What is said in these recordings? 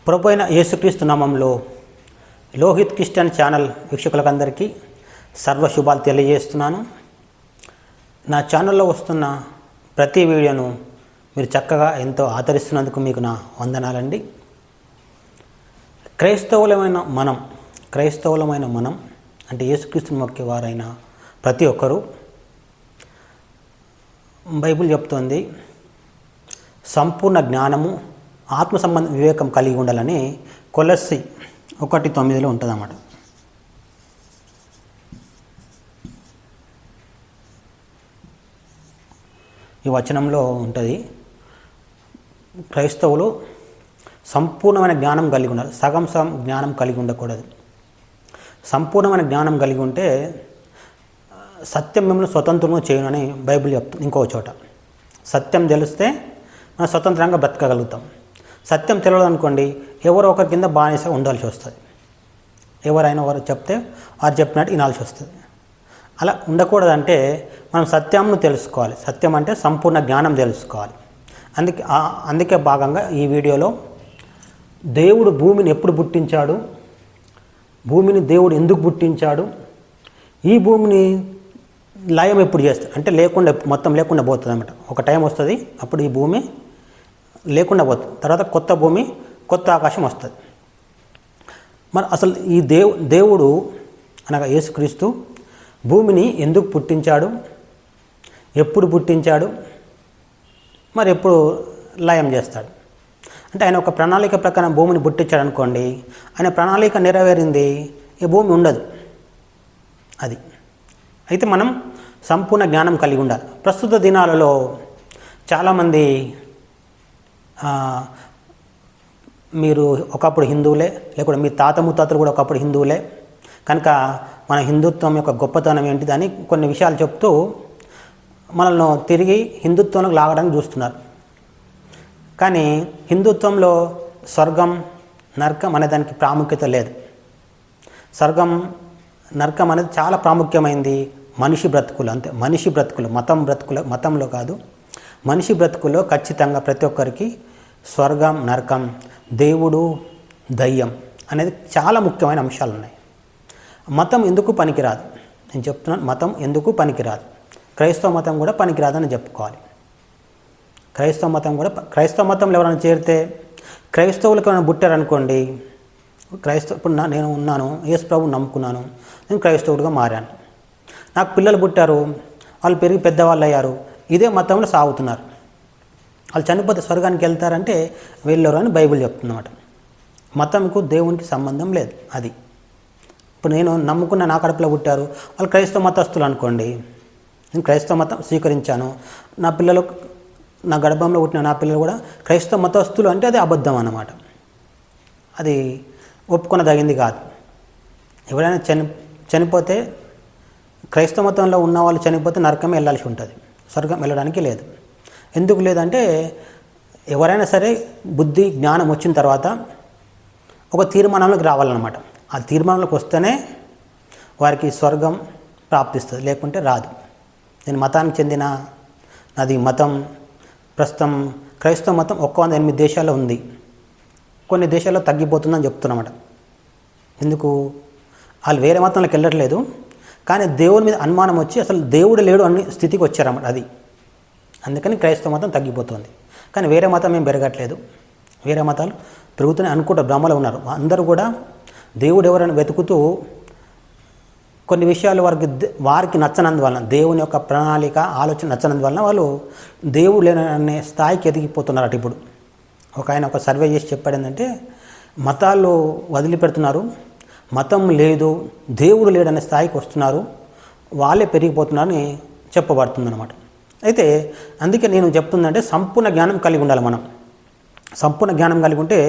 ప్రభు అయిన యేసుక్రీస్తు నామంలో లోహిత్ క్రిస్టియన్ ఛానల్ వీక్షకులకందరికీ సర్వశుభాలు తెలియజేస్తున్నాను. నా ఛానల్లో వస్తున్న ప్రతి వీడియోను మీరు చక్కగా ఎంతో ఆదరిస్తున్నందుకు మీకు నా వందనాలండి. క్రైస్తవులమైన మనం అంటే యేసుక్రీస్తుని మొక్కేవారైన ప్రతి ఒక్కరూ బైబిల్ చెప్తోంది సంపూర్ణ జ్ఞానము ఆత్మ సంబంధ వివేకం కలిగి ఉండాలని కొలస్సీ 1:9 ఉంటుందన్నమాట. ఈ వచనంలో ఉంటుంది, క్రైస్తవులు సంపూర్ణమైన జ్ఞానం కలిగి ఉండాలి. సగం జ్ఞానం కలిగి ఉండకూడదు. సంపూర్ణమైన జ్ఞానం కలిగి ఉంటే సత్యం మిమ్మల్ని స్వతంత్రంగా చేయనని బైబిల్ చెప్తుంది. ఇంకో చోట సత్యం తెలిస్తే మనం స్వతంత్రంగా బ్రతకగలుగుతాం. సత్యం తెలియదు అనుకోండి, ఎవరో ఒకరి కింద బానిస ఉండాల్సి వస్తుంది. ఎవరైనా వారు చెప్తే వారు చెప్పినట్టు వినాల్సి వస్తుంది. అలా ఉండకూడదంటే మనం సత్యంను తెలుసుకోవాలి. సత్యం అంటే సంపూర్ణ జ్ఞానం తెలుసుకోవాలి. అందుకే భాగంగా ఈ వీడియోలో దేవుడు భూమిని ఎప్పుడు పుట్టించాడు, భూమిని దేవుడు ఎందుకు పుట్టించాడు, ఈ భూమిని లయం ఎప్పుడు చేస్తాడు అంటే మొత్తం లేకుండా పోతుంది అన్నమాట. ఒక టైం వస్తుంది, అప్పుడు ఈ భూమి లేకుండా పోతుంది. తర్వాత కొత్త భూమి కొత్త ఆకాశం వస్తుంది. మరి అసలు ఈ దేవుడు అనగా యేసుక్రీస్తు భూమిని ఎందుకు పుట్టించాడు, ఎప్పుడు పుట్టించాడు, మరి ఎప్పుడు లయం చేస్తాడు అంటే ఆయన ఒక ప్రణాళిక ప్రకారం భూమిని పుట్టించాడు అనుకోండి, ఆయన ప్రణాళిక నెరవేరింది, ఈ భూమి ఉండదు. అది అయితే మనం సంపూర్ణ జ్ఞానం కలిగి ఉండాలి. ప్రస్తుత దినాలలో చాలామంది మీరు ఒకప్పుడు హిందువులే, లేకపోతే మీ తాత ముత్తాతలు కూడా ఒకప్పుడు హిందువులే, కనుక మన హిందుత్వం యొక్క గొప్పతనం ఏంటిదని కొన్ని విషయాలు చెప్తూ మనల్ని తిరిగి హిందుత్వంలోకి లాగడానికి చూస్తున్నారు. కానీ హిందుత్వంలో స్వర్గం నరకం అనే దానికి ప్రాముఖ్యత లేదు. స్వర్గం నరకం అనేది చాలా ప్రాముఖ్యమైంది మనిషి బ్రతుకులు, అంతే. మనిషి బ్రతుకులు, మతంలో కాదు, మనిషి బ్రతుకుల్లో ఖచ్చితంగా ప్రతి ఒక్కరికి స్వర్గం నరకం, దేవుడు దయ్యం అనేది చాలా ముఖ్యమైన అంశాలు ఉన్నాయి. మతం ఎందుకు పనికిరాదు, నేను చెప్తున్నాను, మతం ఎందుకు పనికిరాదు. క్రైస్తవ మతం కూడా పనికిరాదని చెప్పుకోవాలి. క్రైస్తవ మతంలో ఎవరైనా చేరితే, క్రైస్తవులకు ఎవరైనా పుట్టారనుకోండి, ఇప్పుడు నేను ఉన్నాను, యేసు ప్రభువుని నమ్ముకున్నాను, నేను క్రైస్తవుడిగా మారాను, నాకు పిల్లలు పుట్టారు, వాళ్ళు పెరిగి పెద్దవాళ్ళు అయ్యారు, ఇదే మతంలో సాగుతున్నారు, వాళ్ళు చనిపోతే స్వర్గానికి వెళ్తారంటే వెళ్ళరు అని బైబిల్ చెప్తున్నమాట. మతంకు దేవునికి సంబంధం లేదు. అది ఇప్పుడు నేను నమ్ముకున్న నా కడుపులో పుట్టారు, వాళ్ళు క్రైస్తవ మతస్థులు అనుకోండి, నేను క్రైస్తవ మతం స్వీకరించాను, నా పిల్లలు, నా గర్భంలో పుట్టిన నా పిల్లలు కూడా క్రైస్తవ మతస్థులు అంటే అది అబద్ధం అన్నమాట. అది ఒప్పుకొనదగింది కాదు. ఎవరైనా చనిపోతే, క్రైస్తవ మతంలో ఉన్న వాళ్ళు చనిపోతే నరకమే వెళ్ళాల్సి ఉంటుంది, స్వర్గం వెళ్ళడానికి లేదు. ఎందుకు లేదంటే ఎవరైనా సరే బుద్ధి జ్ఞానం వచ్చిన తర్వాత ఒక తీర్మానంలోకి రావాలన్నమాట. ఆ తీర్మానంలోకి వస్తేనే వారికి స్వర్గం ప్రాప్తిస్తుంది, లేకుంటే రాదు. నేను మతానికి చెందిన, నాది మతం ప్రస్తుతం క్రైస్తవ మతం 108 దేశాల్లో ఉంది, కొన్ని దేశాల్లో తగ్గిపోతుందని చెప్తున్నమాట. ఎందుకు? వాళ్ళు వేరే మతంలోకి వెళ్ళట్లేదు, కానీ దేవుని మీద అనుమానం వచ్చి అసలు దేవుడు లేడు అనే స్థితికి వచ్చారన్నమాట. అది అందుకని క్రైస్తవ మతం తగ్గిపోతుంది. కానీ వేరే మతం ఏం పెరగట్లేదు, వేరే మతాలు పెరుగుతున్నాయి అనుకుంటా భ్రమలో ఉన్నారు. అందరూ కూడా దేవుడు ఎవరైనా వెతుకుతూ కొన్ని విషయాలు వారికి నచ్చనందువలన, దేవుని యొక్క ప్రణాళిక ఆలోచన నచ్చనందువలన వాళ్ళు దేవుడు లేననే స్థాయికి ఎదిగిపోతున్నారు. ఇప్పుడు ఆయన ఒక సర్వే చేసి చెప్పాడు ఏంటంటే, మతాలు వదిలిపెడుతున్నారు, మతం లేదు, దేవుడు లేడనే స్థాయికి వస్తున్నారు, వాళ్ళే పెరిగిపోతున్నారని చెప్పబడుతుందన్నమాట. అయితే అందుకే నేను చెప్తుందంటే సంపూర్ణ జ్ఞానం కలిగి ఉండాలి. మనం సంపూర్ణ జ్ఞానం కలిగి ఉంటే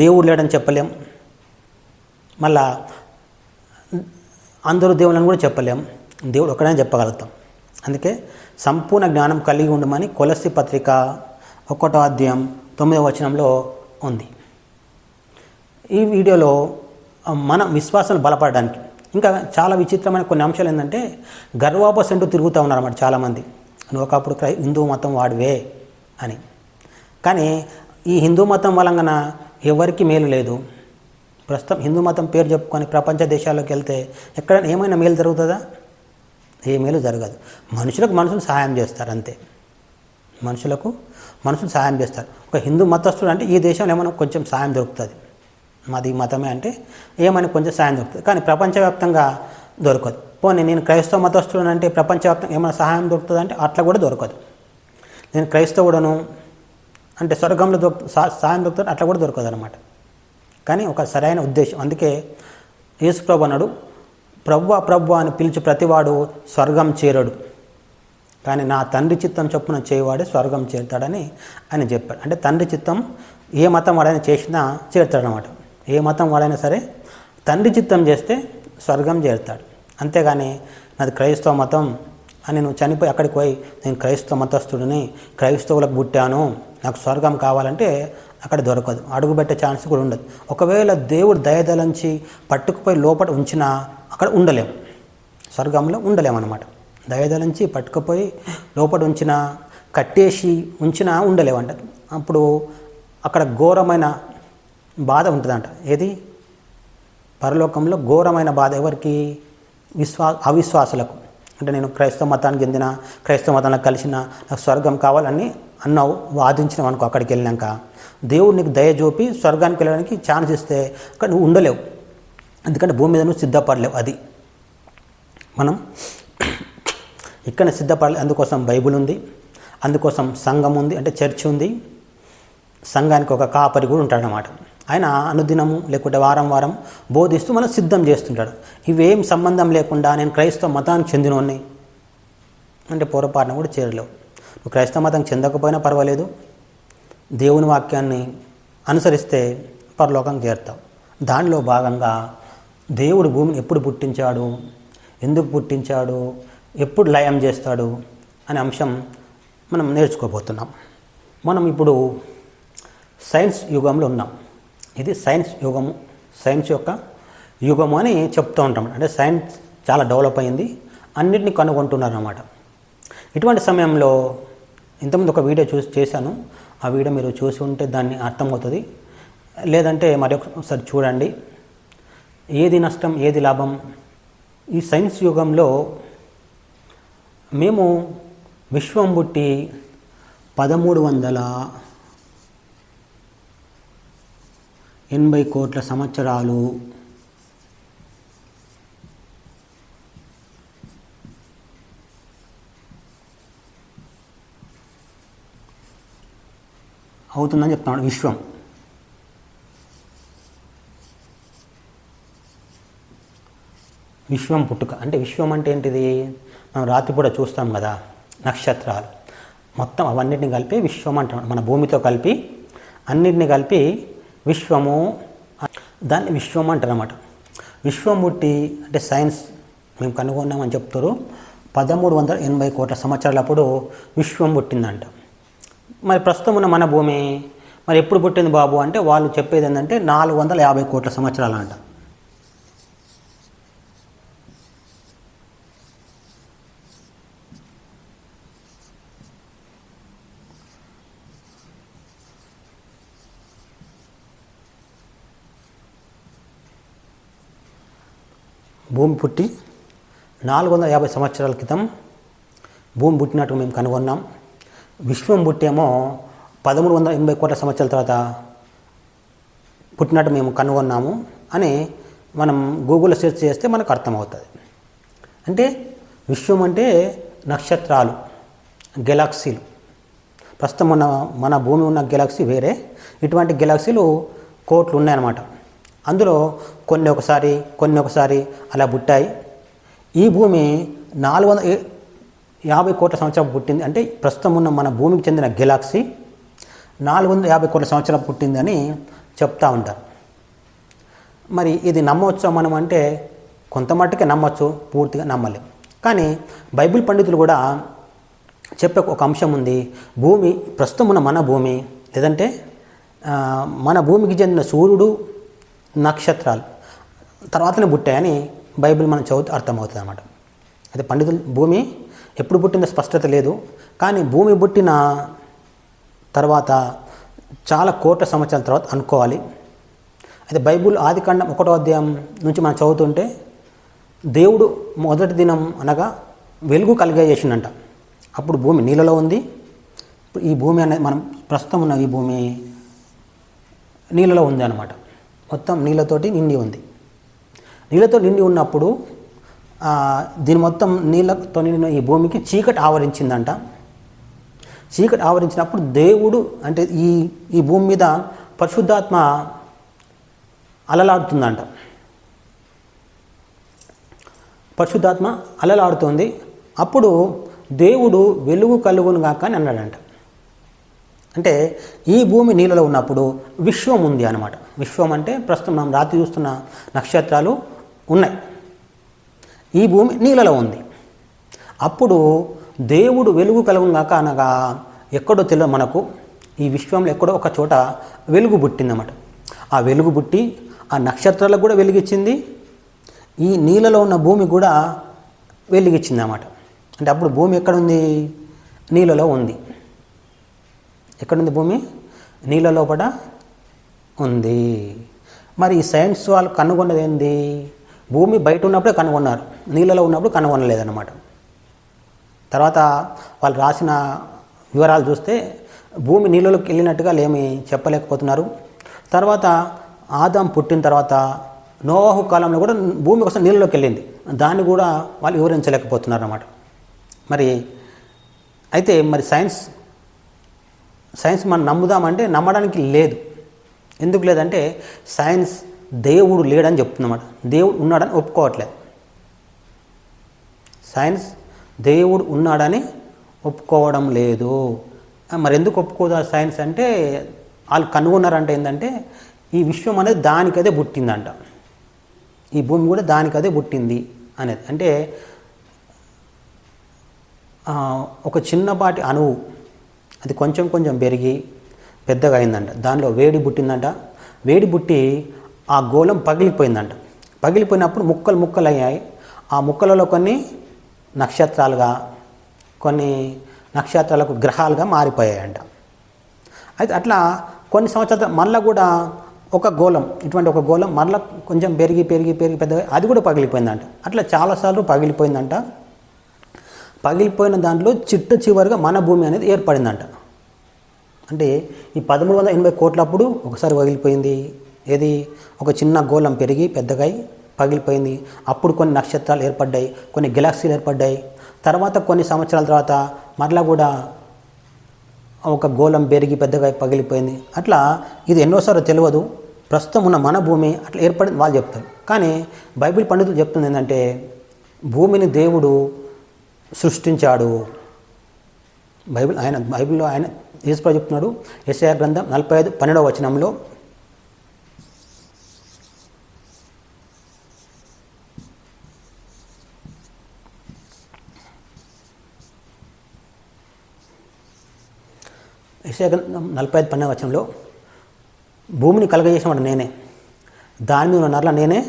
దేవుడు లేడని చెప్పలేం, మళ్ళా అందరూ దేవుళ్ళని కూడా చెప్పలేం, దేవుడు ఒక్కడనే చెప్పగలుగుతాం. అందుకే సంపూర్ణ జ్ఞానం కలిగి ఉండమని కొలస్సీ పత్రిక 1:9 ఉంది. ఈ వీడియోలో మన విశ్వాసాన్ని బలపడడానికి ఇంకా చాలా విచిత్రమైన కొన్ని అంశాలు ఏంటంటే, గర్వాపసంటూ తిరుగుతూ ఉన్నారన్నమాట చాలామంది. నువ్వు ఒకప్పుడు హిందూ మతం వాడివే అని. కానీ ఈ హిందూ మతం వలంగా ఎవరికి మేలు లేదు. ప్రస్తుతం హిందూ మతం పేరు చెప్పుకొని ప్రపంచ దేశాల్లోకి వెళ్తే ఎక్కడైనా ఏమైనా మేలు జరుగుతుందా? ఏ మేలు జరగదు. మనుషులు సహాయం చేస్తారు అంతే. మనుషులు సహాయం చేస్తారు. ఒక హిందూ మతస్థుడు అంటే ఈ దేశంలో ఏమైనా కొంచెం సాయం దొరుకుతుంది, మాది మతమే అంటే ఏమైనా కొంచెం సాయం దొరుకుతుంది. కానీ ప్రపంచవ్యాప్తంగా దొరకదు. పోనీ నేను క్రైస్తవ మతస్థుడు అంటే ప్రపంచవ్యాప్తంగా ఏమైనా సహాయం దొరుకుతుంది అంటే అట్లా కూడా దొరకదు. నేను క్రైస్తవుడను అంటే స్వర్గంలో సహాయం దొరుకుతుంది, అట్లా కూడా దొరకదు అనమాట. కానీ ఒక సరైన ఉద్దేశం. అందుకే యేసుప్రభు అన్నాడు, ప్రభువా ప్రభువా అని పిలిచి ప్రతివాడు స్వర్గం చేరడు, కానీ నా తండ్రి చిత్తం చొప్పున చేయవాడే స్వర్గం చేరుతాడని ఆయన చెప్పాడు. అంటే తండ్రి చిత్తం ఏ మతం వాడైనా చేసినా చేరుతాడనమాట. ఏ మతం వాడైనా సరే తండ్రి చిత్తం చేస్తే స్వర్గం చేరుతాడు. అంతేగాని నాది క్రైస్తవ మతం అని నువ్వు చనిపోయి అక్కడికి పోయి నేను క్రైస్తవ మతస్థుడిని, క్రైస్తవులకు పుట్టాను, నాకు స్వర్గం కావాలంటే అక్కడ దొరకదు. అడుగుపెట్టే ఛాన్స్ కూడా ఉండదు. ఒకవేళ దేవుడు దయదలంచి పట్టుకుపోయి లోపల ఉంచినా అక్కడ ఉండలేము, స్వర్గంలో ఉండలేమన్నమాట. దయదలంచి పట్టుకుపోయి లోపల ఉంచినా, కట్టేసి ఉంచినా ఉండలేమంట. అప్పుడు అక్కడ ఘోరమైన బాధ ఉంటుందంట. ఏది? పరలోకంలో ఘోరమైన బాధ. ఎవరికి? అవిశ్వాసులకు. అంటే నేను క్రైస్తవ మతానికి చెందిన, క్రైస్తవ మతంలో కలిసిన, నాకు స్వర్గం కావాలని అన్నావు, వాదించినావు అనుకో, అక్కడికి వెళ్ళినాక దేవుడు నీకు దయ చూపి స్వర్గానికి వెళ్ళడానికి ఛాన్స్ ఇస్తే అక్కడ నువ్వు ఉండలేవు. ఎందుకంటే భూమి మీద నువ్వు సిద్ధపడలేవు. అది మనం ఇక్కడ సిద్ధపడలేదు. అందుకోసం బైబిల్ ఉంది, అందుకోసం సంఘం ఉంది, అంటే చర్చ్ ఉంది. సంఘానికి ఒక కాపరి కూడా ఉంటాడనమాట. ఆయన అనుదినము లేకుంటే వారం వారం బోధిస్తూ మనం సిద్ధం చేస్తుంటాడు. ఇవేం సంబంధం లేకుండా నేను క్రైస్తవ మతానికి చెందినోన్ని అంటే పొరపాటున కూడా చేరలేవు. నువ్వు క్రైస్తవ మతానికి చెందకపోయినా పర్వాలేదు, దేవుని వాక్యాన్ని అనుసరిస్తే పరలోకం చేరుతావు. దానిలో భాగంగా దేవుడు భూమిని ఎప్పుడు పుట్టించాడు, ఎందుకు పుట్టించాడు, ఎప్పుడు లయం చేస్తాడు అనే అంశం మనం నేర్చుకోబోతున్నాం. మనం ఇప్పుడు సైన్స్ యుగంలో ఉన్నాం. ఇది సైన్స్ యుగము, సైన్స్ యొక్క యుగము అని చెప్తూ ఉంటాం. అంటే సైన్స్ చాలా డెవలప్ అయింది, అన్నిటినీ కనుగొంటున్నారు అన్నమాట. ఇటువంటి సమయంలో ఇంతకుముందు ఒక వీడియో చేశాను. ఆ వీడియో మీరు చూసి ఉంటే దాన్ని అర్థమవుతుంది, లేదంటే మరి ఒకసారి చూడండి. ఏది నష్టం, ఏది లాభం? ఈ సైన్స్ యుగంలో మేము విశ్వం పుట్టి 1380 కోట్ల సంవత్సరాలు అవుతుందని చెప్తున్నాడు. విశ్వం పుట్టుక అంటే విశ్వం అంటే ఏంటిది? మనం రాత్రిపూట చూస్తాం కదా, నక్షత్రాలు మొత్తం అవన్నిటిని కలిపి విశ్వం అంటాం. మన భూమితో కలిపి అన్నిటిని కలిపి విశ్వము, దాన్ని విశ్వం అంటారు అన్నమాట. విశ్వం పుట్టి అంటే సైన్స్ మేము కనుగొన్నామని చెప్తారు. 1380 కోట్ల సంవత్సరాలప్పుడు విశ్వం పుట్టిందంట. మరి ప్రస్తుతం ఉన్న మన భూమి మరి ఎప్పుడు పుట్టింది బాబు అంటే వాళ్ళు చెప్పేది ఏంటంటే 450 కోట్ల సంవత్సరాలు అంట. భూమి పుట్టి 450 సంవత్సరాల క్రితం భూమి పుట్టినట్టు మేము కనుగొన్నాం. విశ్వం పుట్టేమో 1380 కోట్ల సంవత్సరాల తర్వాత పుట్టినట్టు మేము కనుగొన్నాము అని మనం గూగుల్లో సెర్చ్ చేస్తే మనకు అర్థమవుతుంది. అంటే విశ్వం అంటే నక్షత్రాలు, గెలాక్సీలు. ప్రస్తుతం మన భూమి ఉన్న గెలాక్సీ వేరే, ఇటువంటి గెలాక్సీలు కోట్లు ఉన్నాయన్నమాట. అందులో కొన్ని ఒకసారి అలా పుట్టాయి. ఈ భూమి 450 కోట్ల సంవత్సరాలు పుట్టింది. అంటే ప్రస్తుతం ఉన్న మన భూమికి చెందిన గెలాక్సీ 450 కోట్ల సంవత్సరాలు పుట్టిందని చెప్తూ ఉంటారు. మరి ఇది నమ్మవచ్చా మనం అంటే కొంత మట్టుకే నమ్మచ్చు, పూర్తిగా నమ్మలేం. కానీ బైబిల్ పండితులు కూడా చెప్పే ఒక అంశం ఉంది. భూమి ప్రస్తుతం ఉన్న మన భూమి లేదంటే మన భూమికి చెందిన సూర్యుడు, నక్షత్రాలు తర్వాతనే పుట్టాయని బైబిల్ మనం చదివితే అర్థమవుతుంది అన్నమాట. అయితే పండితులు భూమి ఎప్పుడు పుట్టిందో స్పష్టత లేదు, కానీ భూమి పుట్టిన తర్వాత చాలా కోట్ల సంవత్సరాల తర్వాత అనుకోవాలి. అయితే బైబిల్ ఆదికాండం 1వ అధ్యాయం నుంచి మనం చదువుతుంటే దేవుడు మొదటి దినం అనగా వెలుగు కలిగజేసిందంట. అప్పుడు భూమి నీళ్ళలో ఉంది. ఈ భూమి అనేది మనం ప్రస్తుతం ఉన్న ఈ భూమి నీళ్ళలో ఉంది అన్నమాట. మొత్తం నీళ్ళతోటి నిండి ఉంది. నీళ్ళతో నిండి ఉన్నప్పుడు దీని మొత్తం నీళ్ళతో నిండిన ఈ భూమికి చీకటి ఆవరించిందంట. చీకటి ఆవరించినప్పుడు దేవుడు అంటే ఈ భూమి మీద పరిశుద్ధాత్మ అలలాడుతుందంట. పరిశుద్ధాత్మ అలలాడుతుంది. అప్పుడు దేవుడు వెలుగు కలుగును గాక అని అన్నాడంట. అంటే ఈ భూమి నీళ్ళలో ఉన్నప్పుడు విశ్వం ఉంది అన్నమాట. విశ్వం అంటే ప్రస్తుతం మనం రాత్రి చూస్తున్న నక్షత్రాలు ఉన్నాయి. ఈ భూమి నీళ్ళలో ఉంది. అప్పుడు దేవుడు వెలుగు కలుగును గాక అనగా ఎక్కడో తెలియదు మనకు, ఈ విశ్వంలో ఎక్కడో ఒక చోట వెలుగు పుట్టిందన్నమాట. ఆ వెలుగు పుట్టి ఆ నక్షత్రాలకు కూడా వెలిగించింది, ఈ నీళ్ళలో ఉన్న భూమి కూడా వెలిగించింది అన్నమాట. అంటే అప్పుడు భూమి ఎక్కడుంది? నీళ్ళలో ఉంది. ఎక్కడుంది భూమి? నీళ్ళ లోపల ఉంది. మరి ఈ సైన్స్ వాళ్ళు కనుగొన్నది ఏంది? భూమి బయట ఉన్నప్పుడే కనుగొన్నారు, నీళ్ళలో ఉన్నప్పుడు కనుగొనలేదన్నమాట. తర్వాత వాళ్ళు రాసిన వివరాలు చూస్తే భూమి నీళ్ళలోకి వెళ్ళినట్టుగా ఏమి చెప్పలేకపోతున్నారు. తర్వాత ఆదాం పుట్టిన తర్వాత నోవాహు కాలంలో కూడా భూమి కోసం నీళ్ళలోకి వెళ్ళింది, దాన్ని కూడా వాళ్ళు వివరించలేకపోతున్నారు అన్నమాట. మరి అయితే మరి సైన్స్ మనం నమ్ముదామంటే నమ్మడానికి లేదు. ఎందుకు లేదంటే సైన్స్ దేవుడు లేడని చెప్తున్నమాట. దేవుడు ఉన్నాడని ఒప్పుకోవట్లేదు. సైన్స్ దేవుడు ఉన్నాడని ఒప్పుకోవడం లేదు. మరి ఎందుకు ఒప్పుకోదా సైన్స్ అంటే, వాళ్ళు కనుగొన్నారంటే ఏంటంటే ఈ విశ్వం అనేది దానికదే పుట్టిందంట, ఈ భూమి కూడా దానికదే పుట్టింది అనేది. అంటే ఒక చిన్నపాటి అణువు అది కొంచెం కొంచెం పెరిగి పెద్దగా అయిందంట. దానిలో వేడి పుట్టిందంట. వేడి పుట్టి ఆ గోళం పగిలిపోయిందంట. పగిలిపోయినప్పుడు ముక్కలు ముక్కలు అయ్యాయి. ఆ ముక్కలలో కొన్ని నక్షత్రాలుగా, కొన్ని నక్షత్రాలకు గ్రహాలుగా మారిపోయాయంట. అయితే అట్లా కొన్ని సంవత్సరాల మళ్ళీ కూడా ఒక గోళం, ఇటువంటి ఒక గోళం మళ్ళీ కొంచెం పెరిగి పెరిగి పెరిగి పెద్దగా అది కూడా పగిలిపోయిందంట. అట్లా చాలాసార్లు పగిలిపోయిందంట. పగిలిపోయిన దాంట్లో చివరిగా మన భూమి అనేది ఏర్పడిందంట. అంటే ఈ 1380 కోట్లప్పుడు ఒకసారి పగిలిపోయింది. ఏది? ఒక చిన్న గోళం పెరిగి పెద్దగా పగిలిపోయింది. అప్పుడు కొన్ని నక్షత్రాలు ఏర్పడ్డాయి, కొన్ని గెలాక్సీలు ఏర్పడ్డాయి. తర్వాత కొన్ని సంవత్సరాల తర్వాత మరలా కూడా ఒక గోళం పెరిగి పెద్దగా పగిలిపోయింది. అట్లా ఇది ఎన్నోసార్లు తెలియదు. ప్రస్తుతం ఉన్న మన భూమి అట్లా ఏర్పడింది వాళ్ళు చెప్తారు. కానీ బైబిల్ పండితులు చెప్తుంది ఏంటంటే భూమిని దేవుడు సృష్టించాడు. బైబిల్లో ఆయన యేసుప్రభు చెప్తున్నాడు. యెషయా గ్రంథం 45:12 వచనంలో యెషయా గ్రంథం 45:12 వచనంలో భూమిని కలగజేసినవాడు నేనే, దాని మీద ఉన్న నర్ల నేనే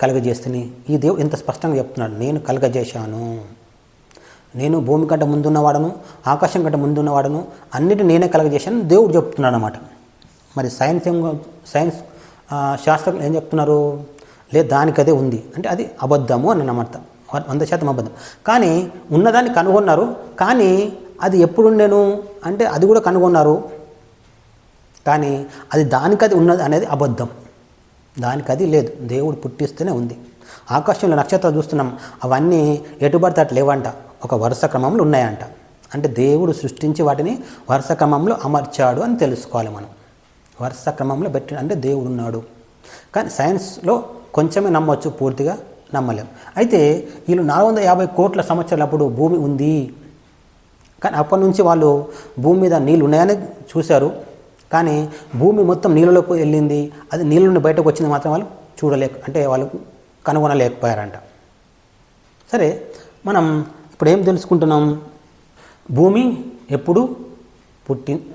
కలగజేస్తుని. ఈ దేవుడు ఎంత స్పష్టంగా చెప్తున్నాడు, నేను కలగజేశాను, నేను భూమి కంటే ముందున్నవాడను, ఆకాశం కంటే ముందున్నవాడను, అన్నిటి నేనే కలగజేశాను దేవుడు చెప్తున్నాడు అన్నమాట. మరి సైన్స్ శాస్త్రజ్ఞులు ఏం చెప్తున్నారు? లేదు, దానికి అదే ఉంది అంటే అది అబద్ధము అని అన్నమాట. 100% అబద్ధం. కానీ ఉన్నదాన్ని కనుగొన్నారు. కానీ అది ఎప్పుడుండేను అంటే అది కూడా కనుగొన్నారు. కానీ అది దానికది ఉన్నది అనేది అబద్ధం. దానికది లేదు, దేవుడు పుట్టిస్తూనే ఉంది. ఆకాశంలో నక్షత్రాలు చూస్తున్నాం, అవన్నీ ఎటుబడితే అట్లా లేవంట, ఒక వరుస క్రమంలో ఉన్నాయంట. అంటే దేవుడు సృష్టించి వాటిని వరుస క్రమంలో అమర్చాడు అని తెలుసుకోవాలి మనం. వరుస క్రమంలో పెట్టి అంటే దేవుడు ఉన్నాడు. కానీ సైన్స్లో కొంచెమే నమ్మవచ్చు, పూర్తిగా నమ్మలేం. అయితే వీళ్ళు 450 కోట్ల సంవత్సరాలప్పుడు భూమి ఉంది, కానీ అప్పటి నుంచి వాళ్ళు భూమి మీద నీళ్ళు ఉన్నాయని చూశారు. కానీ భూమి మొత్తం నీళ్ళలోకి వెళ్ళింది, అది నీళ్ళ నుండి బయటకు వచ్చింది మాత్రం వాళ్ళు అంటే వాళ్ళు కనుగొనలేకపోయారంట. సరే, మనం ఇప్పుడు ఏం తెలుసుకుంటున్నాం? భూమి ఎప్పుడు పుట్టింది,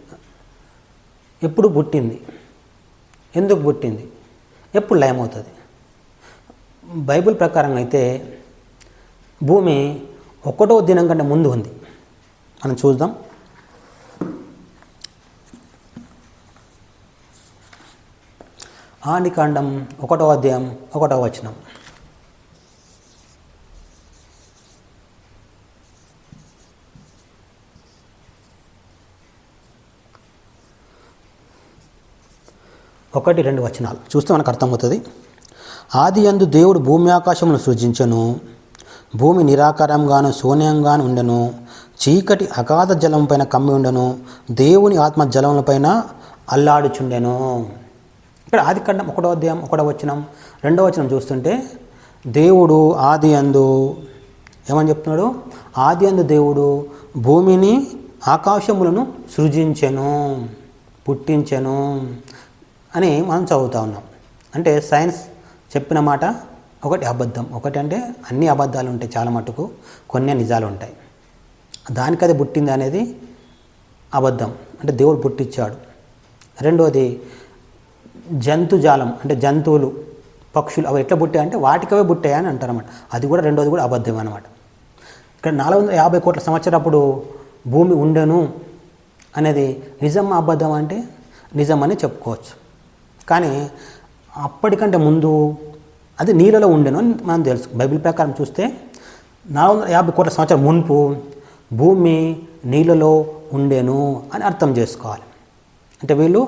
ఎందుకు పుట్టింది, ఎప్పుడు లయమవుతుంది? బైబిల్ ప్రకారంగా అయితే భూమి 1వ దినం కంటే ముందు ఉంది. మనం చూద్దాం. ఆదికాండం 1వ అధ్యాయం 1వ వచనం. ఒకటి 2 వచనాలు చూస్తే మనకు అర్థమవుతుంది. ఆదియందు దేవుడు భూమి ఆకాశమును సృజించెను. భూమి నిరాకారంగాను శూన్యంగాను ఉండెను. చీకటి అగాధ జలం పైన కమ్మి ఉండెను. దేవుని ఆత్మ జలములపైన అల్లాడుచుండెను. ఇక్కడ ఆదికాండం 1వ అధ్యాయం 1వ వచనం 2వ వచనం చూస్తుంటే దేవుడు ఆదియందు ఏమని చెప్తున్నాడు? ఆదియందు దేవుడు భూమిని ఆకాశములను సృజించెను, పుట్టించెను అని మనం చదువుతూ ఉన్నాం. అంటే సైన్స్ చెప్పిన మాట ఒకటి అబద్ధం. ఒకటి అంటే అన్ని అబద్ధాలు ఉంటాయి చాలా మటుకు, కొన్ని నిజాలు ఉంటాయి. దానికి అది పుట్టింది అనేది అబద్ధం, అంటే దేవుడు పుట్టించాడు. రెండోది జంతుజాలం, అంటే జంతువులు పక్షులు అవి ఎట్లా పుట్టాయి అంటే వాటికవే పుట్టాయి అని అంటారు అన్నమాట. అది కూడా రెండోది కూడా అబద్ధం అన్నమాట. ఇక్కడ 450 కోట్ల సంవత్సరప్పుడు భూమి ఉండెను అనేది నిజం అబద్ధం అంటే నిజం అని చెప్పుకోవచ్చు. కానీ అప్పటికంటే ముందు అది నీళ్ళలో ఉండెను అని మనం తెలుసు. బైబిల్ ప్రకారం చూస్తే 450 కోట్ల సంవత్సరం మునుపు భూమి నీళ్ళలో ఉండెను అని అర్థం చేసుకోవాలి. అంటే వీళ్ళు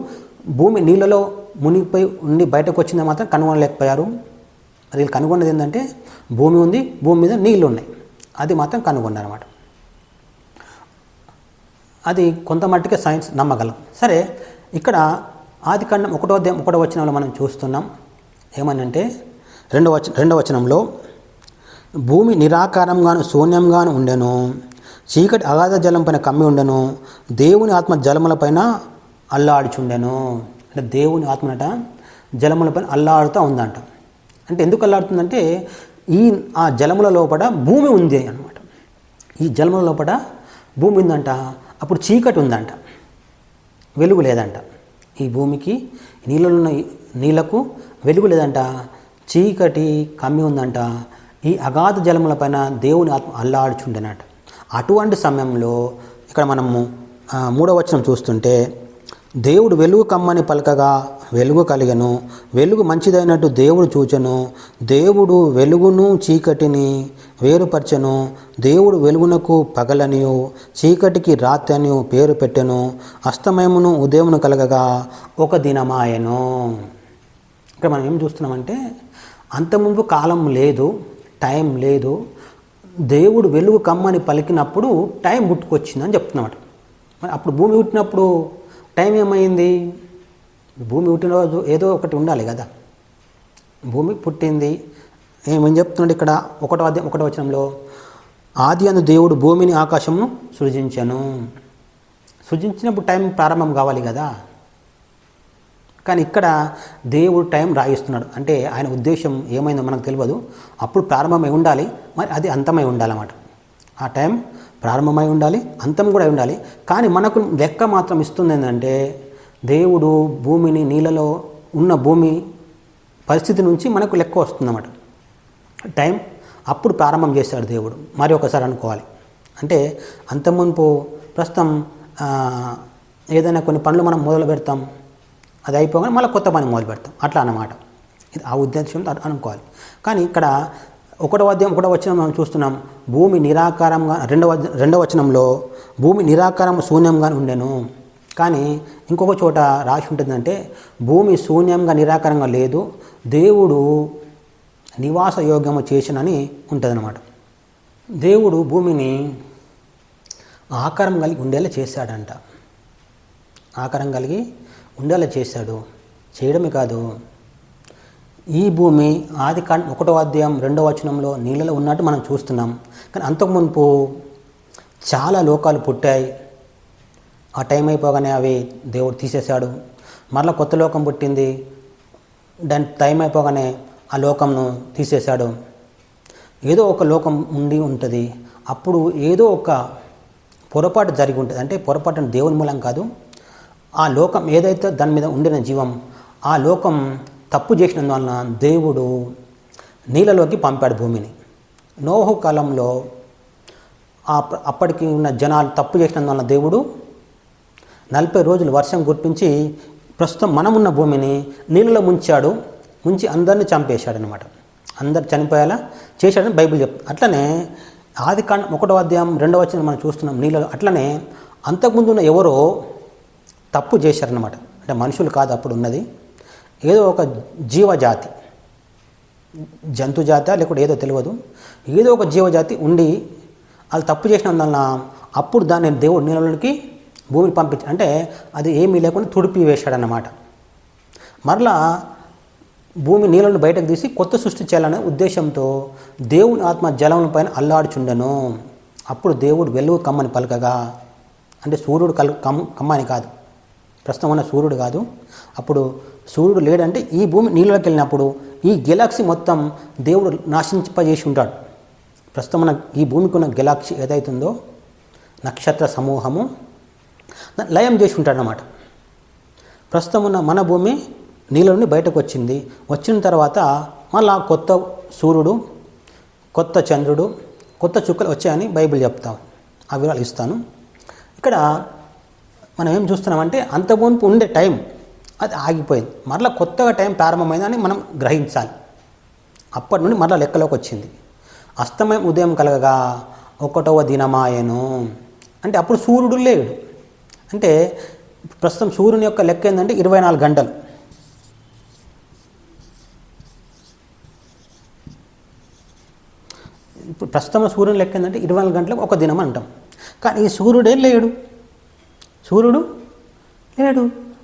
భూమి నీళ్ళలో మునిగిపోయి ఉండి బయటకు వచ్చింది మాత్రం కనుగొనలేకపోయారు. అది వీళ్ళు కనుగొన్నది ఏంటంటే భూమి ఉంది, భూమి మీద నీళ్ళు ఉన్నాయి, అది మాత్రం కనుగొన్నారు అన్నమాట. అది కొంత మట్టుకే సైన్స్ నమ్మగలం. సరే, ఇక్కడ ఆదికాండం 1వ అధ్యాయం 1వ వచనంలో మనం చూస్తున్నాం. ఏమనంటే 2వ వచనంలో భూమి నిరాకారంగాను శూన్యంగాను ఉండెను. చీకటి అగాధ జలం పైన కమ్మి ఉండెను. దేవుని ఆత్మ జలములపైన అల్లాడుచుండెను. అంటే దేవుని ఆత్మనట జలములపైన అల్లాడుతూ ఉందంట. అంటే ఎందుకు అల్లాడుతుందంటే ఆ జలముల లోపల భూమి ఉంది అన్నమాట. ఈ జలముల లోపల భూమి ఉందంట. అప్పుడు చీకటి ఉందంట, వెలుగు లేదంట. ఈ భూమికి నీళ్లకు వెలుగు లేదంట, చీకటి కమ్మి ఉందంట. ఈ అగాధ జలములపైన దేవుని ఆత్మ అల్లాడుచుండెనట. అటువంటి సమయంలో ఇక్కడ మనము 3వ వచనం చూస్తుంటే దేవుడు వెలుగు కమ్మని పలకగా వెలుగు కలిగెను. వెలుగు మంచిదైనట్టు దేవుడు చూచెను. దేవుడు వెలుగును చీకటిని వేరుపరచెను. దేవుడు వెలుగునకు పగలనియు చీకటికి రాత్రి అని పేరు పెట్టెను. అస్తమయమును ఉదయమును కలగగా ఒక దినమాయెను. ఇక్కడ మనం ఏం చూస్తున్నామంటే అంతకుముందు కాలం లేదు, టైం లేదు. దేవుడు వెలుగు కమ్మని పలికినప్పుడు టైం పుట్టుకొచ్చిందని చెప్తున్నమాట. మరి అప్పుడు భూమి పుట్టినప్పుడు టైం ఏమైంది? భూమి పుట్టిన రోజు ఏదో ఒకటి ఉండాలి కదా. భూమి పుట్టింది. ఏమని చెప్తున్నాడు ఇక్కడ 1వ అధ్యాయం 1వ వచనంలో ఆదియందు దేవుడు భూమిని ఆకాశమును సృజించెను. సృజించినప్పుడు టైం ప్రారంభం కావాలి కదా. కానీ ఇక్కడ దేవుడు టైం రాయిస్తున్నాడు. అంటే ఆయన ఉద్దేశం ఏమైందో మనకు తెలియదు. అప్పుడు ప్రారంభమై ఉండాలి, మరి అది అంతమై ఉండాలన్నమాట. ఆ టైం ప్రారంభమై ఉండాలి, అంతం కూడా అయి ఉండాలి. కానీ మనకు లెక్క మాత్రం ఇస్తుంది ఏంటంటే దేవుడు భూమిని నీళ్ళలో ఉన్న భూమి పరిస్థితి నుంచి మనకు లెక్క వస్తుందన్నమాట. టైం అప్పుడు ప్రారంభం చేశాడు దేవుడు. మరి ఒకసారి అనుకోవాలి. అంటే అంతమునుపు ప్రస్తుతం ఏదైనా కొన్ని పనులు మనం మొదలు పెడతాం, అది అయిపోగానే మళ్ళీ కొత్త పని మొదలు పెడతాం, అట్లా అన్నమాట. ఇది ఆ ఉద్దేశంతో అనుకోవాలి. కానీ ఇక్కడ 1వ అధ్యాయం 1వ వచనం మనం చూస్తున్నాం. భూమి నిరాకారంగా 2వ వచనంలో భూమి నిరాకారం శూన్యంగా ఉండెను. కానీ ఇంకొక చోట రాసి ఉంటుందంటే భూమి శూన్యంగా నిరాకారంగా లేదు, దేవుడు నివాస యోగ్యము చేసినని ఉంటుందన్నమాట. దేవుడు భూమిని ఆకారం కలిగి ఉండేలా చేశాడంట. ఆకారం కలిగి ఉండేలా చేశాడు. చేయడమే కాదు, ఈ భూమి ఆదికాండం 1వ అధ్యాయం 2వ వచనంలో నీళ్ళలో ఉన్నట్టు మనం చూస్తున్నాం. కానీ అంతకుముందు చాలా లోకాలు పుట్టాయి. ఆ టైం అయిపోగానే అవి దేవుడు తీసేశాడు. మరలా కొత్త లోకం పుట్టింది. దాని టైం అయిపోగానే ఆ లోకంను తీసేశాడు. ఏదో ఒక లోకం ఉండి ఉంటుంది. అప్పుడు ఏదో ఒక పొరపాటు జరిగి ఉంటుంది. అంటే పొరపాటు దేవుని మూలం కాదు. ఆ లోకం ఏదైతే దాని మీద ఉండిన జీవం, ఆ లోకం తప్పు చేసినందువలన దేవుడు నీళ్ళలోకి పంపాడు భూమిని. నోహు కాలంలో అప్పటికి ఉన్న జనాలు తప్పు చేసినందువలన దేవుడు 40 రోజులు వర్షం కురిపించి ప్రస్తుతం మనమున్న భూమిని నీళ్ళలో ముంచి అందరినీ చంపేశాడనమాట. అందరు చనిపోయేలా చేశాడని బైబిల్ చెప్తుంది. అట్లనే ఆదికాండం 1వ అధ్యాయం 2వ వచనం మనం చూస్తున్నాం నీళ్ళలో. అట్లనే అంతకుముందు ఉన్న ఎవరో తప్పు చేశారనమాట. అంటే మనుషులు కాదు అప్పుడు ఉన్నది, ఏదో ఒక జీవజాతి, జంతు జాతి లేకపోతే ఏదో తెలియదు, ఏదో ఒక జీవజాతి ఉండి వాళ్ళు తప్పు చేసినందువలన అప్పుడు దాన్ని దేవుడు నీళ్ళలోకి భూమిని పంపించి, అంటే అది ఏమీ లేకుండా తుడిపి వేశాడన్నమాట. మరలా భూమి నీళ్ళను బయటకు తీసి కొత్త సృష్టి చేయాలనే ఉద్దేశంతో దేవుని ఆత్మ జలం పైన అల్లాడుచుండెను. అప్పుడు దేవుడు వెలుగు కమ్మని పలకగా, అంటే సూర్యుడు కమ్మని కాదు, ప్రస్తుతం ఉన్న సూర్యుడు కాదు, అప్పుడు సూర్యుడు లేడంటే ఈ భూమి నీళ్ళలోకి వెళ్ళినప్పుడు ఈ గెలాక్సీ మొత్తం దేవుడు నాశింపజేసి ఉంటాడు. ప్రస్తుతం మన ఈ భూమికి ఉన్న గెలాక్సీ ఏదైతుందో నక్షత్ర సమూహము లయం చేసి ఉంటాడనమాట. ప్రస్తుతం ఉన్న మన భూమి నీళ్ళ నుండి బయటకు వచ్చిన తర్వాత మళ్ళా కొత్త సూర్యుడు, కొత్త చంద్రుడు, కొత్త చుక్కలు వచ్చాయని బైబిల్ చెప్తాం. ఆ వివరాలు ఇస్తాను. ఇక్కడ మనం ఏం చూస్తున్నామంటే అంతకుముందు ఉండే టైం అది ఆగిపోయింది, మరలా కొత్తగా టైం ప్రారంభమైందని మనం గ్రహించాలి. అప్పటి నుండి మరలా లెక్కలోకి వచ్చింది. అస్తమయం ఉదయం కలగగా 1వ దినమాయను, అంటే అప్పుడు సూర్యుడు లేడు. అంటే ప్రస్తుతం సూర్యుని యొక్క లెక్క ఏంటంటే 24 గంటలు. ఇప్పుడు ప్రస్తుతం సూర్యుని లెక్క ఏంటంటే 24 గంటలకు ఒక దినం అంటాం. కానీ ఈ సూర్యుడే లేడు,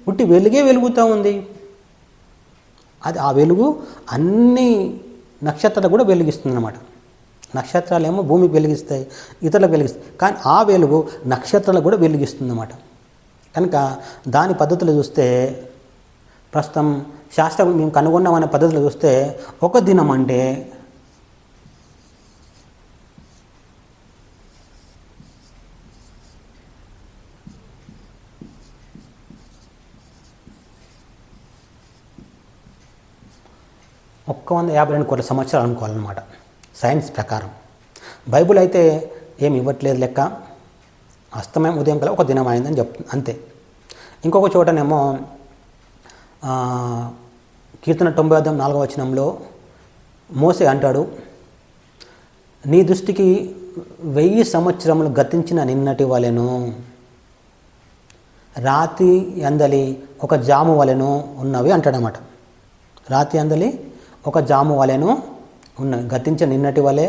ఉట్టి వెలుగే వెలుగుతూ ఉంది. అది ఆ వెలుగు అన్ని నక్షత్రాలు కూడా వెలిగిస్తుంది అన్నమాట. నక్షత్రాలు ఏమో భూమికి వెలిగిస్తాయి, ఇతరులకు వెలిగిస్తాయి, కానీ ఆ వెలుగు నక్షత్రాలకు కూడా వెలిగిస్తుంది అన్నమాట. కనుక దాని పద్ధతులు చూస్తే ప్రస్తుతం శాస్త్రం మేము కనుగొన్నామనే పద్ధతులు చూస్తే ఒక దినం అంటే ఒక్క 152 కోట్ల సంవత్సరాలు అనుకోవాలన్నమాట సైన్స్ ప్రకారం. బైబుల్ అయితే ఏమి ఇవ్వట్లేదు లెక్క, అస్తమయం ఉదయం కల్లా ఒక దినం అయిందని చెప్తుంది అంతే. ఇంకొక చోటనేమో కీర్తన 90:4వ వచనంలో మోసే అంటాడు, నీ దృష్టికి 1000 సంవత్సరములు గతించిన నిన్నటి వలెను, రాతి అందలి ఒక జాము వలెను ఉన్నవి అంటాడనమాట. రాతి అందలి ఒక జాము వలెను ఉన్నవి, గతించిన నిన్నటి వలె.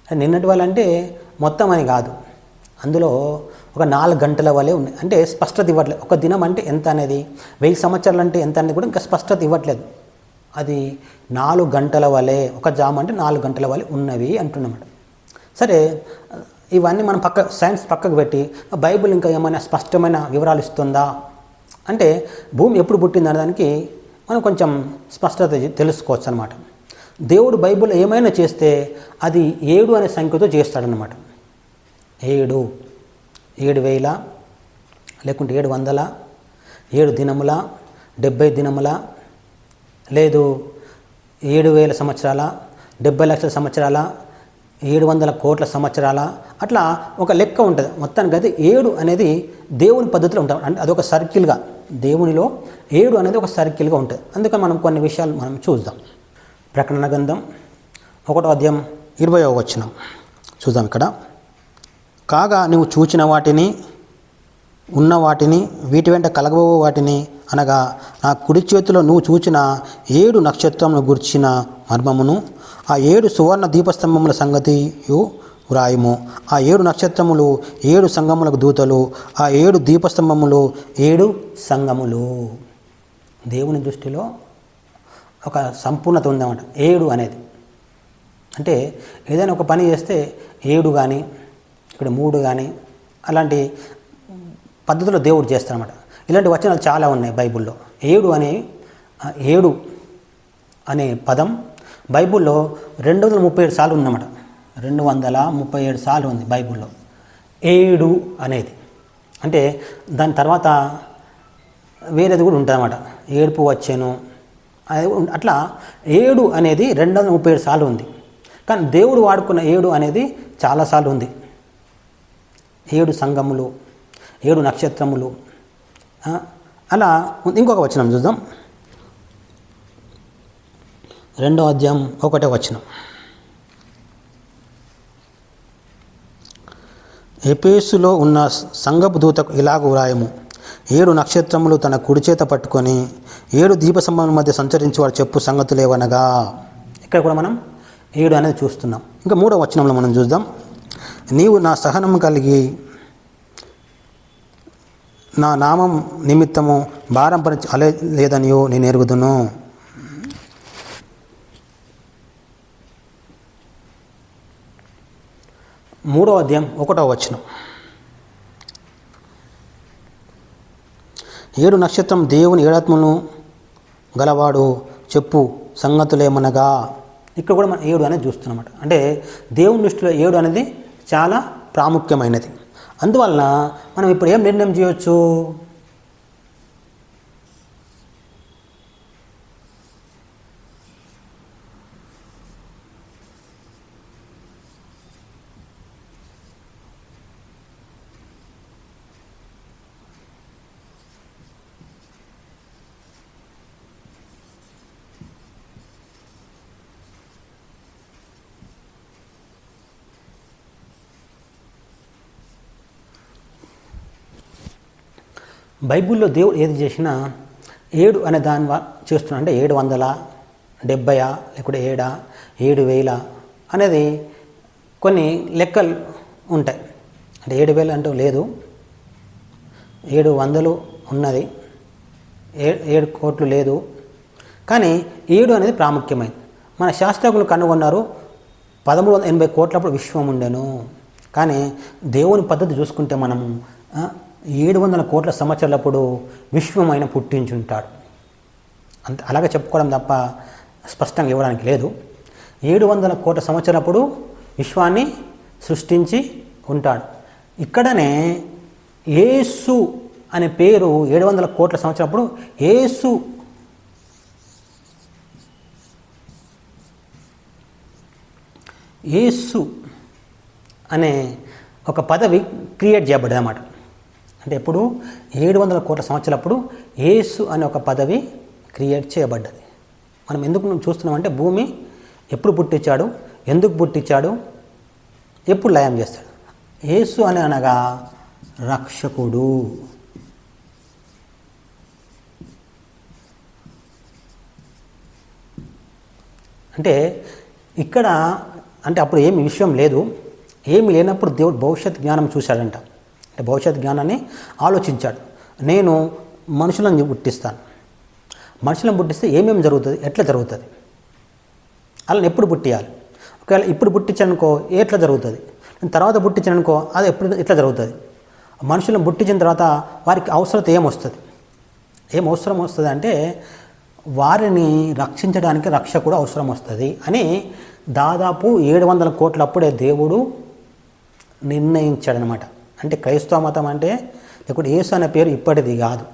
నిన్నటి వలె అంటే మొత్తం అని కాదు, అందులో ఒక 4 గంటల వలె ఉన్నాయి. అంటే స్పష్టత ఇవ్వట్లేదు. ఒక దినం అంటే ఎంత అనేది, 1000 సంవత్సరాలు అంటే ఎంత అనేది కూడా ఇంకా స్పష్టత ఇవ్వట్లేదు. అది 4 గంటల వలె, ఒక జాము అంటే 4 గంటల వలె ఉన్నవి అంటున్నమాట. సరే, ఇవన్నీ మనం సైన్స్ పక్కకు పెట్టి బైబిల్ ఇంకా ఏమైనా స్పష్టమైన వివరాలు ఇస్తుందా అంటే భూమి ఎప్పుడు పుట్టిందనే దానికి మనం కొంచెం స్పష్టత తెలుసుకోవచ్చు అనమాట. దేవుడు బైబిల్ ఏమైనా చేస్తే అది 7 అనే సంఖ్యతో చేస్తాడనమాట. 7,000 లేకుంటే 700, 7 దినముల, 70 దినముల, లేదు 7,000 సంవత్సరాల, 70 లక్షల సంవత్సరాల, 700 కోట్ల సంవత్సరాల, అట్లా ఒక లెక్క ఉంటుంది. మొత్తానికి అయితే 7 అనేది దేవుని పద్ధతిలో ఉంటాం. అంటే అదొక సర్కిల్గా, దేవునిలో 7 అనేది ఒక సర్కిల్గా ఉంటుంది. అందుకని మనం కొన్ని విషయాలు మనం చూద్దాం. ప్రకటన గ్రంథం 1వ అధ్యాయం 20వ వచనం చూద్దాం. ఇక్కడ కాగా నువ్వు చూచిన వాటిని, ఉన్న వాటిని, వీటి వెంట కలగబో వాటిని అనగా నా కుడి చేతిలో నువ్వు చూచిన 7 నక్షత్రములను గుర్చిన మర్మమును, ఆ 7 సువర్ణ దీపస్తంభముల సంగతియు వ్రాయము. ఆ 7 నక్షత్రములు 7 సంఘములకు దూతలు, ఆ 7 దీపస్తంభములు 7 సంఘములు. దేవుని దృష్టిలో ఒక సంపూర్ణత ఉందన్నమాట 7 అనేది. అంటే ఏదైనా ఒక పని చేస్తే 7 కానీ ఇక్కడ 3 కానీ అలాంటి పద్ధతిలో దేవుడు చేస్తారన్నమాట. ఇలాంటి వచనాలు చాలా ఉన్నాయి బైబిల్లో. 7 అనే పదం బైబిల్లో 237 సార్లు ఉందన్నమాట. 237 సార్లు ఉంది బైబిల్లో 7 అనేది. అంటే దాని తర్వాత వేరేది కూడా ఉంటుంది అన్నమాట. ఏడుపు వచ్చాను అట్లా 7 అనేది 237 సార్లు ఉంది. కానీ దేవుడు వాడుకున్న 7 అనేది చాలాసార్లు ఉంది. 7 సంఘములు, 7 నక్షత్రములు, అలా ఇంకొక వచనం చూద్దాం. 2వ అధ్యాయం 1వ వచనం. ఎఫెసులో ఉన్న సంఘపు దూతకు ఇలాగ వ్రాయము, 7 నక్షత్రములు తన కుడి చేత పట్టుకొని 7 దీపస్తంభముల మధ్య సంచరించేవాడు చెప్పు సంగతులేవనగా. ఇక్కడ కూడా మనం 7 అనేది చూస్తున్నాం. ఇంకా 3వ వచనంలో మనం చూద్దాం. నీవు నా సహనం కలిగి నా నామం నిమిత్తము భారం పరి లేదనియో నేను ఎరుగుదును. మూడవ అధ్యాయం 1వ వచనం. 7 నక్షత్రం దేవుని 7 ఆత్మలను గలవాడు చెప్పు సంగతులేమనగా. ఇక్కడ కూడా మనం 7 అనేది చూస్తున్నమాట. అంటే దేవుని దృష్టిలో 7 అనేది చాలా ప్రాముఖ్యమైనది. అందువలన మనం ఇప్పుడు ఏం నిర్ణయం చేయవచ్చు? బైబిల్లో దేవుడు ఏది చేసినా 7 అనే దాని చేస్తున్నా. అంటే 770 లేకుంటే 7,000 అనేది కొన్ని లెక్కలు ఉంటాయి. అంటే 7,000 అంటూ లేదు, 700 ఉన్నది, 7 కోట్లు లేదు. కానీ 7 అనేది ప్రాముఖ్యమైనది. మన శాస్త్రజ్ఞులు కనుగొన్నారు 1380 కోట్లప్పుడు విశ్వం ఉండెను. కానీ దేవుని పద్ధతి చూసుకుంటే మనము 700 కోట్ల సంవత్సరాలప్పుడు విశ్వం ఆయన పుట్టించుంటాడు. అంత అలాగే చెప్పుకోవడం తప్ప స్పష్టంగా ఇవ్వడానికి లేదు. 700 కోట్ల సంవత్సరాలప్పుడు విశ్వాన్ని సృష్టించి ఉంటాడు. ఇక్కడనే యేసు అనే పేరు 700 కోట్ల సంవత్సరాలప్పుడు యేసు అనే ఒక పదవి క్రియేట్ చేయబడ్డది అన్నమాట. అంటే ఎప్పుడు 700 కోట్ల సంవత్సరాలప్పుడు యేసు అనే ఒక పదవి క్రియేట్ చేయబడ్డది. మనం ఎందుకు చూస్తున్నామంటే భూమి ఎప్పుడు పుట్టించాడు, ఎందుకు పుట్టించాడు, ఎప్పుడు లయం చేస్తాడు. యేసు అని అనగా రక్షకుడు. అంటే ఇక్కడ అంటే అప్పుడు ఏమి విషయం లేదు, ఏమి లేనప్పుడు దేవుడు భవిష్యత్ జ్ఞానం చూశాడంట. అంటే భవిష్యత్ జ్ఞానాన్ని ఆలోచించాడు. నేను మనుషులను పుట్టిస్తాను, మనుషులను పుట్టిస్తే ఏమేమి జరుగుతుంది, ఎట్లా జరుగుతుంది, అలా ఎప్పుడు పుట్టియాలి, ఒకవేళ ఇప్పుడు పుట్టించానుకో ఎట్లా జరుగుతుంది, నేను తర్వాత పుట్టించానుకో అది ఎట్లా జరుగుతుంది, మనుషులను పుట్టించిన తర్వాత వారికి అవసరత ఏం అవసరం వస్తుంది అంటే వారిని రక్షించడానికి రక్షకుడు అవసరం వస్తుంది అని దాదాపు 700 కోట్లప్పుడే దేవుడు నిర్ణయించాడనమాట. అంటే క్రైస్తవ మతం అంటే లేకపోతే యేసు అనే పేరు ఇప్పటిది కాదు,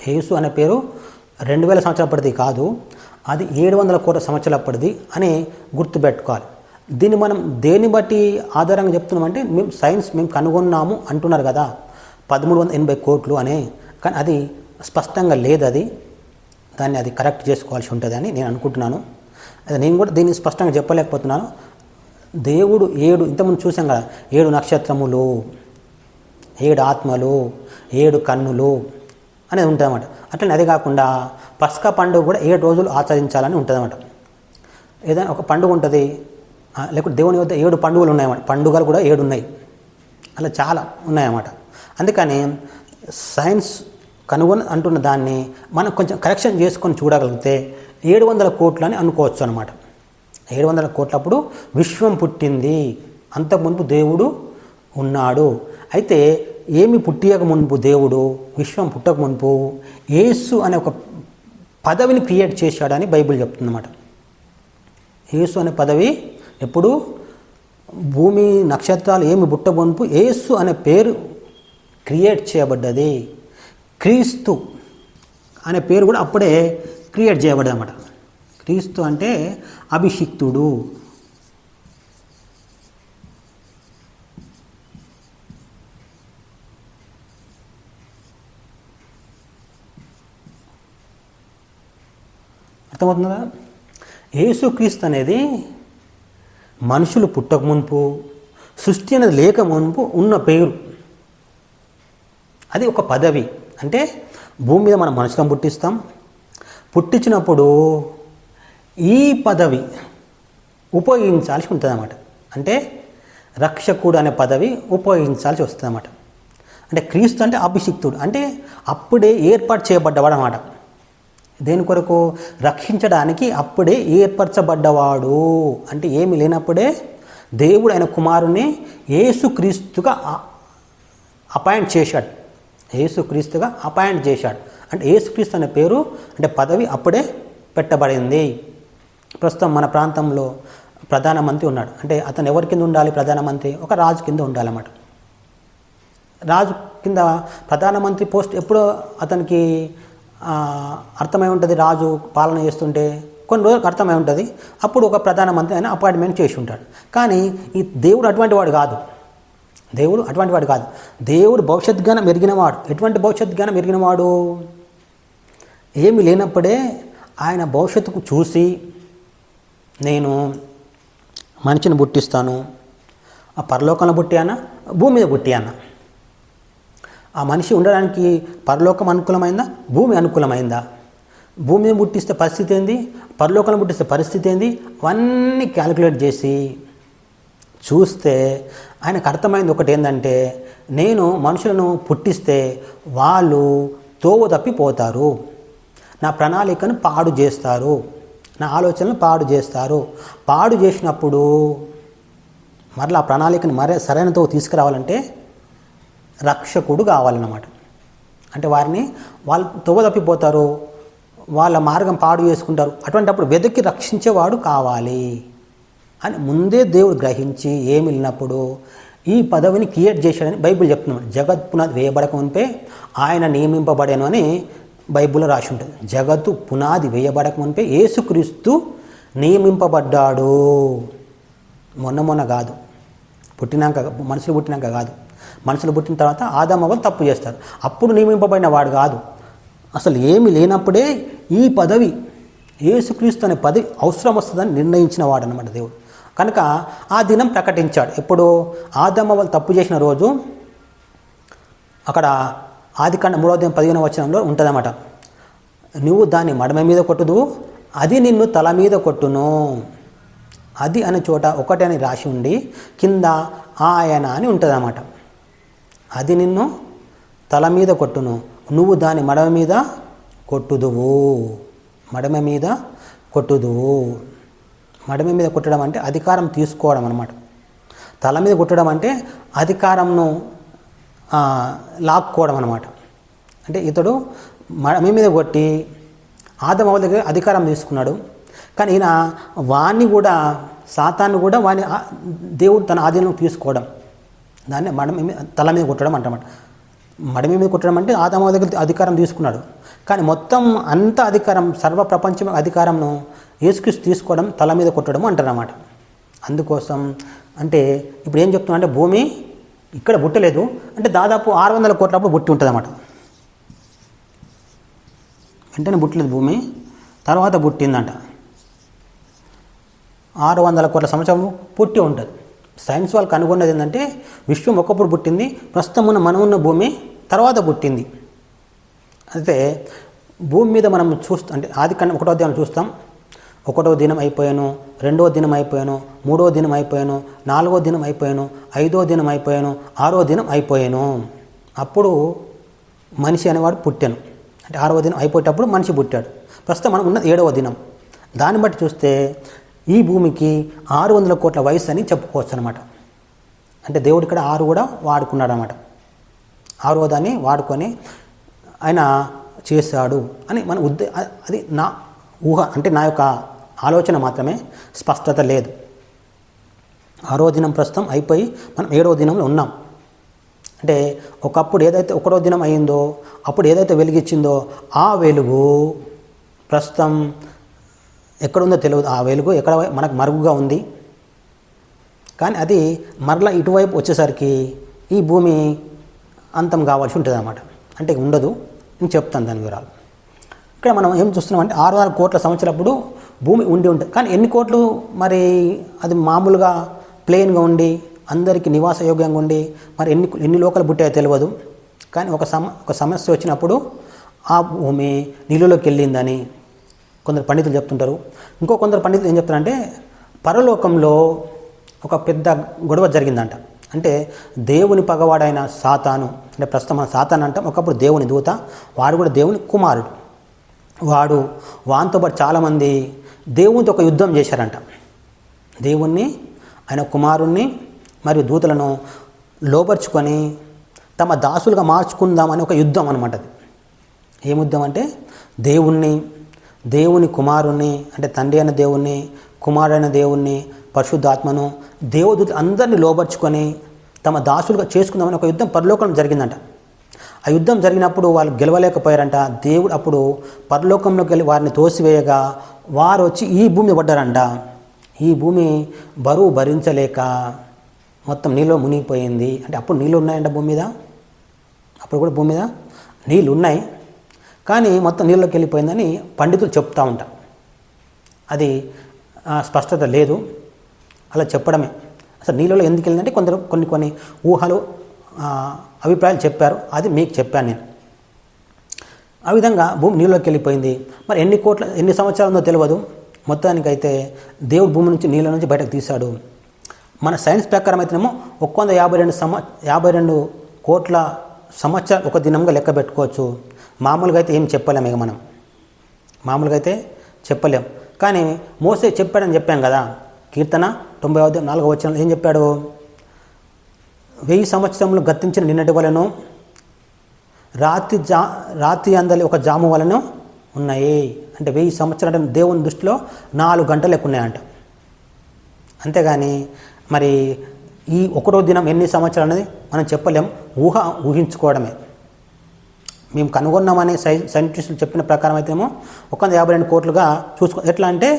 యేసు అనే పేరు 2000 సంవత్సరాలప్పటిది కాదు, అది 700 కోట్ల సంవత్సరాలప్పటిది అని గుర్తుపెట్టుకోవాలి. దీన్ని మనం దేన్ని బట్టి ఆధారంగా చెప్తున్నామంటే మేము కనుగొన్నాము అంటున్నారు కదా 1380 కోట్లు అనే. కానీ అది స్పష్టంగా లేదు, దాన్ని అది కరెక్ట్ చేసుకోవాల్సి ఉంటుందని నేను అనుకుంటున్నాను. నేను కూడా దీన్ని స్పష్టంగా చెప్పలేకపోతున్నాను. దేవుడు 7 ఇంతకుముందు చూసాం కదా, 7 నక్షత్రములు, 7 ఆత్మలు, 7 కన్నులు అనేది ఉంటుందన్నమాట. అట్లనే అది కాకుండా పస్కా పండుగ కూడా 7 రోజులు ఆచరించాలని ఉంటుందన్నమాట. ఏదైనా ఒక పండుగ ఉంటుంది, లేకపోతే దేవుని వద్ద 7 పండుగలు ఉన్నాయన్నమాట. పండుగలు కూడా 7 ఉన్నాయి, అలా చాలా ఉన్నాయన్నమాట. అందుకని సైన్స్ కనుగొని అంటున్న దాన్ని మనం కొంచెం కరెక్షన్ చేసుకొని చూడగలిగితే 700 కోట్లు అని అనుకోవచ్చు అనమాట. 700 కోట్లప్పుడు విశ్వం పుట్టింది, అంతకుముందు దేవుడు ఉన్నాడు. అయితే ఏమి పుట్టియక మునుపు దేవుడు, విశ్వం పుట్టక మునుపు యేసు అనే ఒక పదవిని క్రియేట్ చేశాడని బైబిల్ చెప్తుందన్నమాట. యేసు అనే పదవి ఎప్పుడు భూమి నక్షత్రాలు ఏమి పుట్టక మునుపు యేసు అనే పేరు క్రియేట్ చేయబడ్డది. క్రీస్తు అనే పేరు కూడా అప్పుడే క్రియేట్ చేయబడ్డది అన్నమాట. క్రీస్తు అంటే అభిషిక్తుడు. అర్థమవుతుందా? యేసుక్రీస్తు అనేది మనుషులు పుట్టక మునుపు, సృష్టి అనేది లేక మునుపు ఉన్న పేరు. అది ఒక పదవి. అంటే భూమి మీద మనం మనుషులను పుట్టిస్తాం. పుట్టించినప్పుడు ఈ పదవి ఉపయోగించాల్సి ఉంటుంది అన్నమాట. అంటే రక్షకుడు అనే పదవి ఉపయోగించాల్సి వస్తుంది అన్నమాట. అంటే క్రీస్తు అంటే అభిషిక్తుడు, అంటే అప్పుడే ఏర్పాటు చేయబడ్డవాడు అన్నమాట. దేని కొరకు? రక్షించడానికి అప్పుడే ఏర్పరచబడ్డవాడు. అంటే ఏమి లేనప్పుడే దేవుడు ఆయన కుమారుని యేసుక్రీస్తుగా అపాయింట్ చేశాడు. యేసుక్రీస్తుగా అపాయింట్ చేశాడు. అంటే యేసుక్రీస్తు అనే పేరు అంటే పదవి అప్పుడే పెట్టబడింది. ప్రస్తుతం మన ప్రాంతంలో ప్రధానమంత్రి ఉన్నాడు. అంటే అతను ఎవరి కింద ఉండాలి? ప్రధానమంత్రి ఒక రాజు కింద ఉండాలన్నమాట. రాజు కింద ప్రధానమంత్రి పోస్ట్ ఎప్పుడో అతనికి అర్థమై ఉంటుంది. రాజు పాలన చేస్తుంటే కొన్ని రోజులకు అర్థమై ఉంటుంది. అప్పుడు ఒక ప్రధానమంత్రి ఆయన అపాయింట్మెంట్ చేసి ఉంటాడు. కానీ ఈ దేవుడు అటువంటి వాడు కాదు. దేవుడు అటువంటి వాడు కాదు. దేవుడు భవిష్యత్ జ్ఞానం ఎరిగినవాడు. ఎటువంటి భవిష్యత్ జ్ఞానం ఎరిగినవాడు? ఏమి లేనప్పుడే ఆయన భవిష్యత్తుకు చూసి నేను మనిషిని పుట్టిస్తాను, ఆ పరలోకంలో పుట్టానా, భూమి మీద పుట్టానా, ఆ మనిషి ఉండడానికి పరలోకం అనుకూలమైందా, భూమి అనుకూలమైందా, భూమి మీద పుట్టిస్తే పరిస్థితి ఏంది, పరలోకంలో పుట్టిస్తే పరిస్థితి ఏంది, అవన్నీ క్యాలిక్యులేట్ చేసి చూస్తే ఆయనకు అర్థమైంది ఒకటి ఏంటంటే, నేను మనుషులను పుట్టిస్తే వాళ్ళు తోవ తప్పిపోతారు, నా ప్రణాళికను పాడు చేస్తారు, నా ఆలోచనలు పాడు చేస్తారు. పాడు చేసినప్పుడు మరలా ఆ ప్రణాళికను సరైనతో తీసుకురావాలంటే రక్షకుడు కావాలన్నమాట. అంటే వాళ్ళు తోవ తప్పిపోతారు, వాళ్ళ మార్గం పాడు చేసుకుంటారు. అటువంటిప్పుడు వెతికి రక్షించేవాడు కావాలి అని ముందే దేవుడు గ్రహించి ఏమి వెళ్ళినప్పుడు ఈ పదవిని క్రియేట్ చేశాడని బైబిల్ చెప్తున్నాడు. జగత్ పునాది వేయబడక మునిపే ఆయన నియమింపబడాను అని బైబిల్లో రాసి ఉంటుంది. జగత్తు పునాది వేయబడక మునిపే యేసుక్రీస్తు నియమింపబడ్డాడు. మొన్న కాదు, మనుషులు పుట్టినాక కాదు. మనుషులు పుట్టిన తర్వాత ఆదాము అవ్వలు తప్పు చేస్తారు. అప్పుడు నియమింపబడిన వాడు కాదు. అసలు ఏమి లేనప్పుడే ఈ పదవి, యేసుక్రీస్తు అనే పదవి అవసరం వస్తుందని నిర్ణయించిన వాడు అన్నమాట దేవుడు. కనుక ఆ దినం ప్రకటించాడు. ఎప్పుడు? ఆదాము అవ్వలు తప్పు చేసిన రోజు. అక్కడ ఆదికాండం 3:15 ఉంటుందన్నమాట. నువ్వు దాన్ని మడమ మీద కొట్టుదు, అది నిన్ను తల మీద కొట్టును. అది అనే చోట ఒకటి అని రాసి ఉండి కింద ఆయన అని ఉంటుందన్నమాట. అది నిన్ను తల మీద కొట్టును, నువ్వు దాన్ని మడమ మీద కొట్టుదువు. మడమ మీద కొట్టుదువు. మడమ మీద కొట్టడం అంటే అధికారం తీసుకోవడం అన్నమాట. తల మీద కొట్టడం అంటే అధికారంను లాక్కోవడం అన్నమాట. అంటే ఇతడు మడమ మీద కొట్టి ఆదాము అవ్వల దగ్గర అధికారం తీసుకున్నాడు. కానీ ఈయన వాణ్ణి కూడా, సాతాన్ని కూడా వాణ్ణి దేవుడు తన ఆధీనం తీసుకోవడం, దాన్ని తల మీద కొట్టడం అంటమాట. మడమ మీద కొట్టడం అంటే ఆదాము అవ్వల దగ్గర అధికారం తీసుకున్నాడు. కానీ మొత్తం అంత అధికారం, సర్వ ప్రపంచం అధికారంను యేసుక్రీస్తు తీసుకోవడం, తల మీద కొట్టడం అంటారన్నమాట. అందుకోసం అంటే ఇప్పుడు ఏం చెప్తున్నా అంటే భూమి ఇక్కడ పుట్టలేదు అంటే దాదాపు 600 కోట్లప్పుడు పుట్టి ఉంటుంది అన్నమాట. వెంటనే పుట్టలేదు భూమి, తర్వాత పుట్టిందంట. 600 కోట్ల సంవత్సరం పుట్టి ఉంటుంది. సైన్స్ వాళ్ళకి కనుగొన్నది ఏంటంటే విశ్వం ఒకప్పుడు పుట్టింది, ప్రస్తుతం మనం ఉన్న భూమి తర్వాత పుట్టింది. అయితే భూమి మీద మనం అంటే ఆదికాండం 1వ అధ్యాయం చూస్తాం. 1వ దినం అయిపోయాను, 2వ దినం అయిపోయాను, 3వ దినం అయిపోయాను, 4వ దినం అయిపోయాను, 5వ దినం అయిపోయాను, 6వ దినం అయిపోయాను. అప్పుడు మనిషి అనేవాడు పుట్టాను. అంటే 6వ దినం అయిపోయేటప్పుడు మనిషి పుట్టాడు. ప్రస్తుతం మనం ఉన్న 7వ దినం. దాన్ని బట్టి చూస్తే ఈ భూమికి 600 కోట్ల వయసు అని చెప్పుకోవచ్చు అనమాట. అంటే దేవుడు ఇక్కడ 6 కూడా వాడుకున్నాడు అన్నమాట. 6వ దాన్ని వాడుకొని ఆయన చేశాడు అని మన అది నా ఊహ, అంటే నా యొక్క ఆలోచన మాత్రమే, స్పష్టత లేదు. 6వ దినం ప్రస్తుతం అయిపోయి మనం 7వ దినంలో ఉన్నాం. అంటే ఒకప్పుడు ఏదైతే 1వ దినం అయిందో, అప్పుడు ఏదైతే వెలుగిచ్చిందో ఆ వెలుగు ప్రస్తుతం ఎక్కడుందో తెలియదు. ఆ వెలుగు ఎక్కడ మనకు మరుగుగా ఉంది. కానీ అది మరలా ఇటువైపు వచ్చేసరికి ఈ భూమి అంతం కావాల్సి ఉంటుంది అన్నమాట. అంటే ఉండదు. నేను చెప్తాను దాని వివరాలు. ఇక్కడ ఇక్కడ మనం ఏం చూస్తున్నామంటే 600 కోట్ల సంవత్సరాలప్పుడు భూమి ఉండి ఉంటుంది. కానీ ఎన్ని కోట్లు మరి అది మామూలుగా ప్లెయిన్గా ఉండి అందరికీ నివాస యోగ్యంగా ఉండి మరి ఎన్ని లోకాలు పుట్టాయో తెలియదు. కానీ ఒక సమస్య వచ్చినప్పుడు ఆ భూమి నీళ్ళలోకి వెళ్ళిందని కొందరు పండితులు చెప్తుంటారు. కొందరు పండితులు ఏం చెప్తారంటే పరలోకంలో ఒక పెద్ద గొడవ జరిగిందంట. అంటే దేవుని పగవాడైన సాతాను, అంటే ప్రస్తుతం మన సాతాను అంటాం, ఒకప్పుడు దేవుని దూత, వాడు కూడా దేవుని కుమారుడు. వానితో పాటు చాలామంది దేవునితో ఒక యుద్ధం చేశారంట. దేవుణ్ణి, ఆయన కుమారుణ్ణి మరియు దూతలను లోపరుచుకొని తమ దాసులుగా మార్చుకుందామని ఒక యుద్ధం అనమాట. అది ఏం యుద్ధం అంటే దేవుని కుమారుణ్ణి, అంటే తండ్రి అయిన దేవుణ్ణి, కుమారుడైన దేవుణ్ణి, పరిశుద్ధాత్మను, దేవదూత అందరినీ లోపరుచుకొని తమ దాసులుగా చేసుకుందామని ఒక యుద్ధం పరలోకంలో జరిగిందంట. ఆ యుద్ధం జరిగినప్పుడు వాళ్ళు గెలవలేకపోయారంట. దేవుడు అప్పుడు పరలోకంలోకి వెళ్ళి వారిని తోసివేయగా వారు వచ్చి ఈ భూమి పడ్డారంట. ఈ భూమి బరువు భరించలేక మొత్తం నీళ్ళలో మునిగిపోయింది. అంటే అప్పుడు నీళ్ళు ఉన్నాయంట భూమి మీద, అప్పుడు కూడా భూమి మీద నీళ్ళు ఉన్నాయి, కానీ మొత్తం నీళ్ళలోకి వెళ్ళిపోయిందని పండితులు చెప్తూ ఉంటారు. అది స్పష్టత లేదు, అలా చెప్పడమే. అసలు నీళ్ళలో ఎందుకు వెళ్ళిందంటే కొన్ని ఊహలు, అభిప్రాయాలు చెప్పారు. అది మీకు చెప్పాను నేను. ఆ విధంగా భూమి నీళ్ళలోకి వెళ్ళిపోయింది. మరి ఎన్ని సంవత్సరాలు ఉందో తెలియదు. మొత్తానికైతే దేవుడు భూమి నుంచి నీళ్ళ నుంచి బయటకు తీశాడు. మన సైన్స్ ప్రకారం అయితేనేమో 152 కోట్ల సంవత్సరాలు ఒక దినంగా లెక్క పెట్టుకోవచ్చు. మామూలుగా అయితే ఏం చెప్పలేము. ఇక మనం మామూలుగా అయితే చెప్పలేం. కానీ మోసే చెప్పాడని చెప్పాం కదా, కీర్తన 90:4 ఏం చెప్పాడు? 1000 సంవత్సరములు గతించిన నిన్నటి వలన రాత్రి అందలి ఒక జాము వలన ఉన్నాయి. అంటే 1000 సంవత్సరాలు అంటే దేవుని దృష్టిలో 4 గంటలు ఎక్కువ ఉన్నాయంట. అంతేగాని మరి ఈ ఒకటో దినం ఎన్ని సంవత్సరాలు అనేది మనం చెప్పలేం, ఊహించుకోవడమే. మేము కనుగొన్నామని సైంటిస్టులు చెప్పిన ప్రకారం అయితేమో 152 కోట్లుగా చూసుకో. ఎట్లా అంటే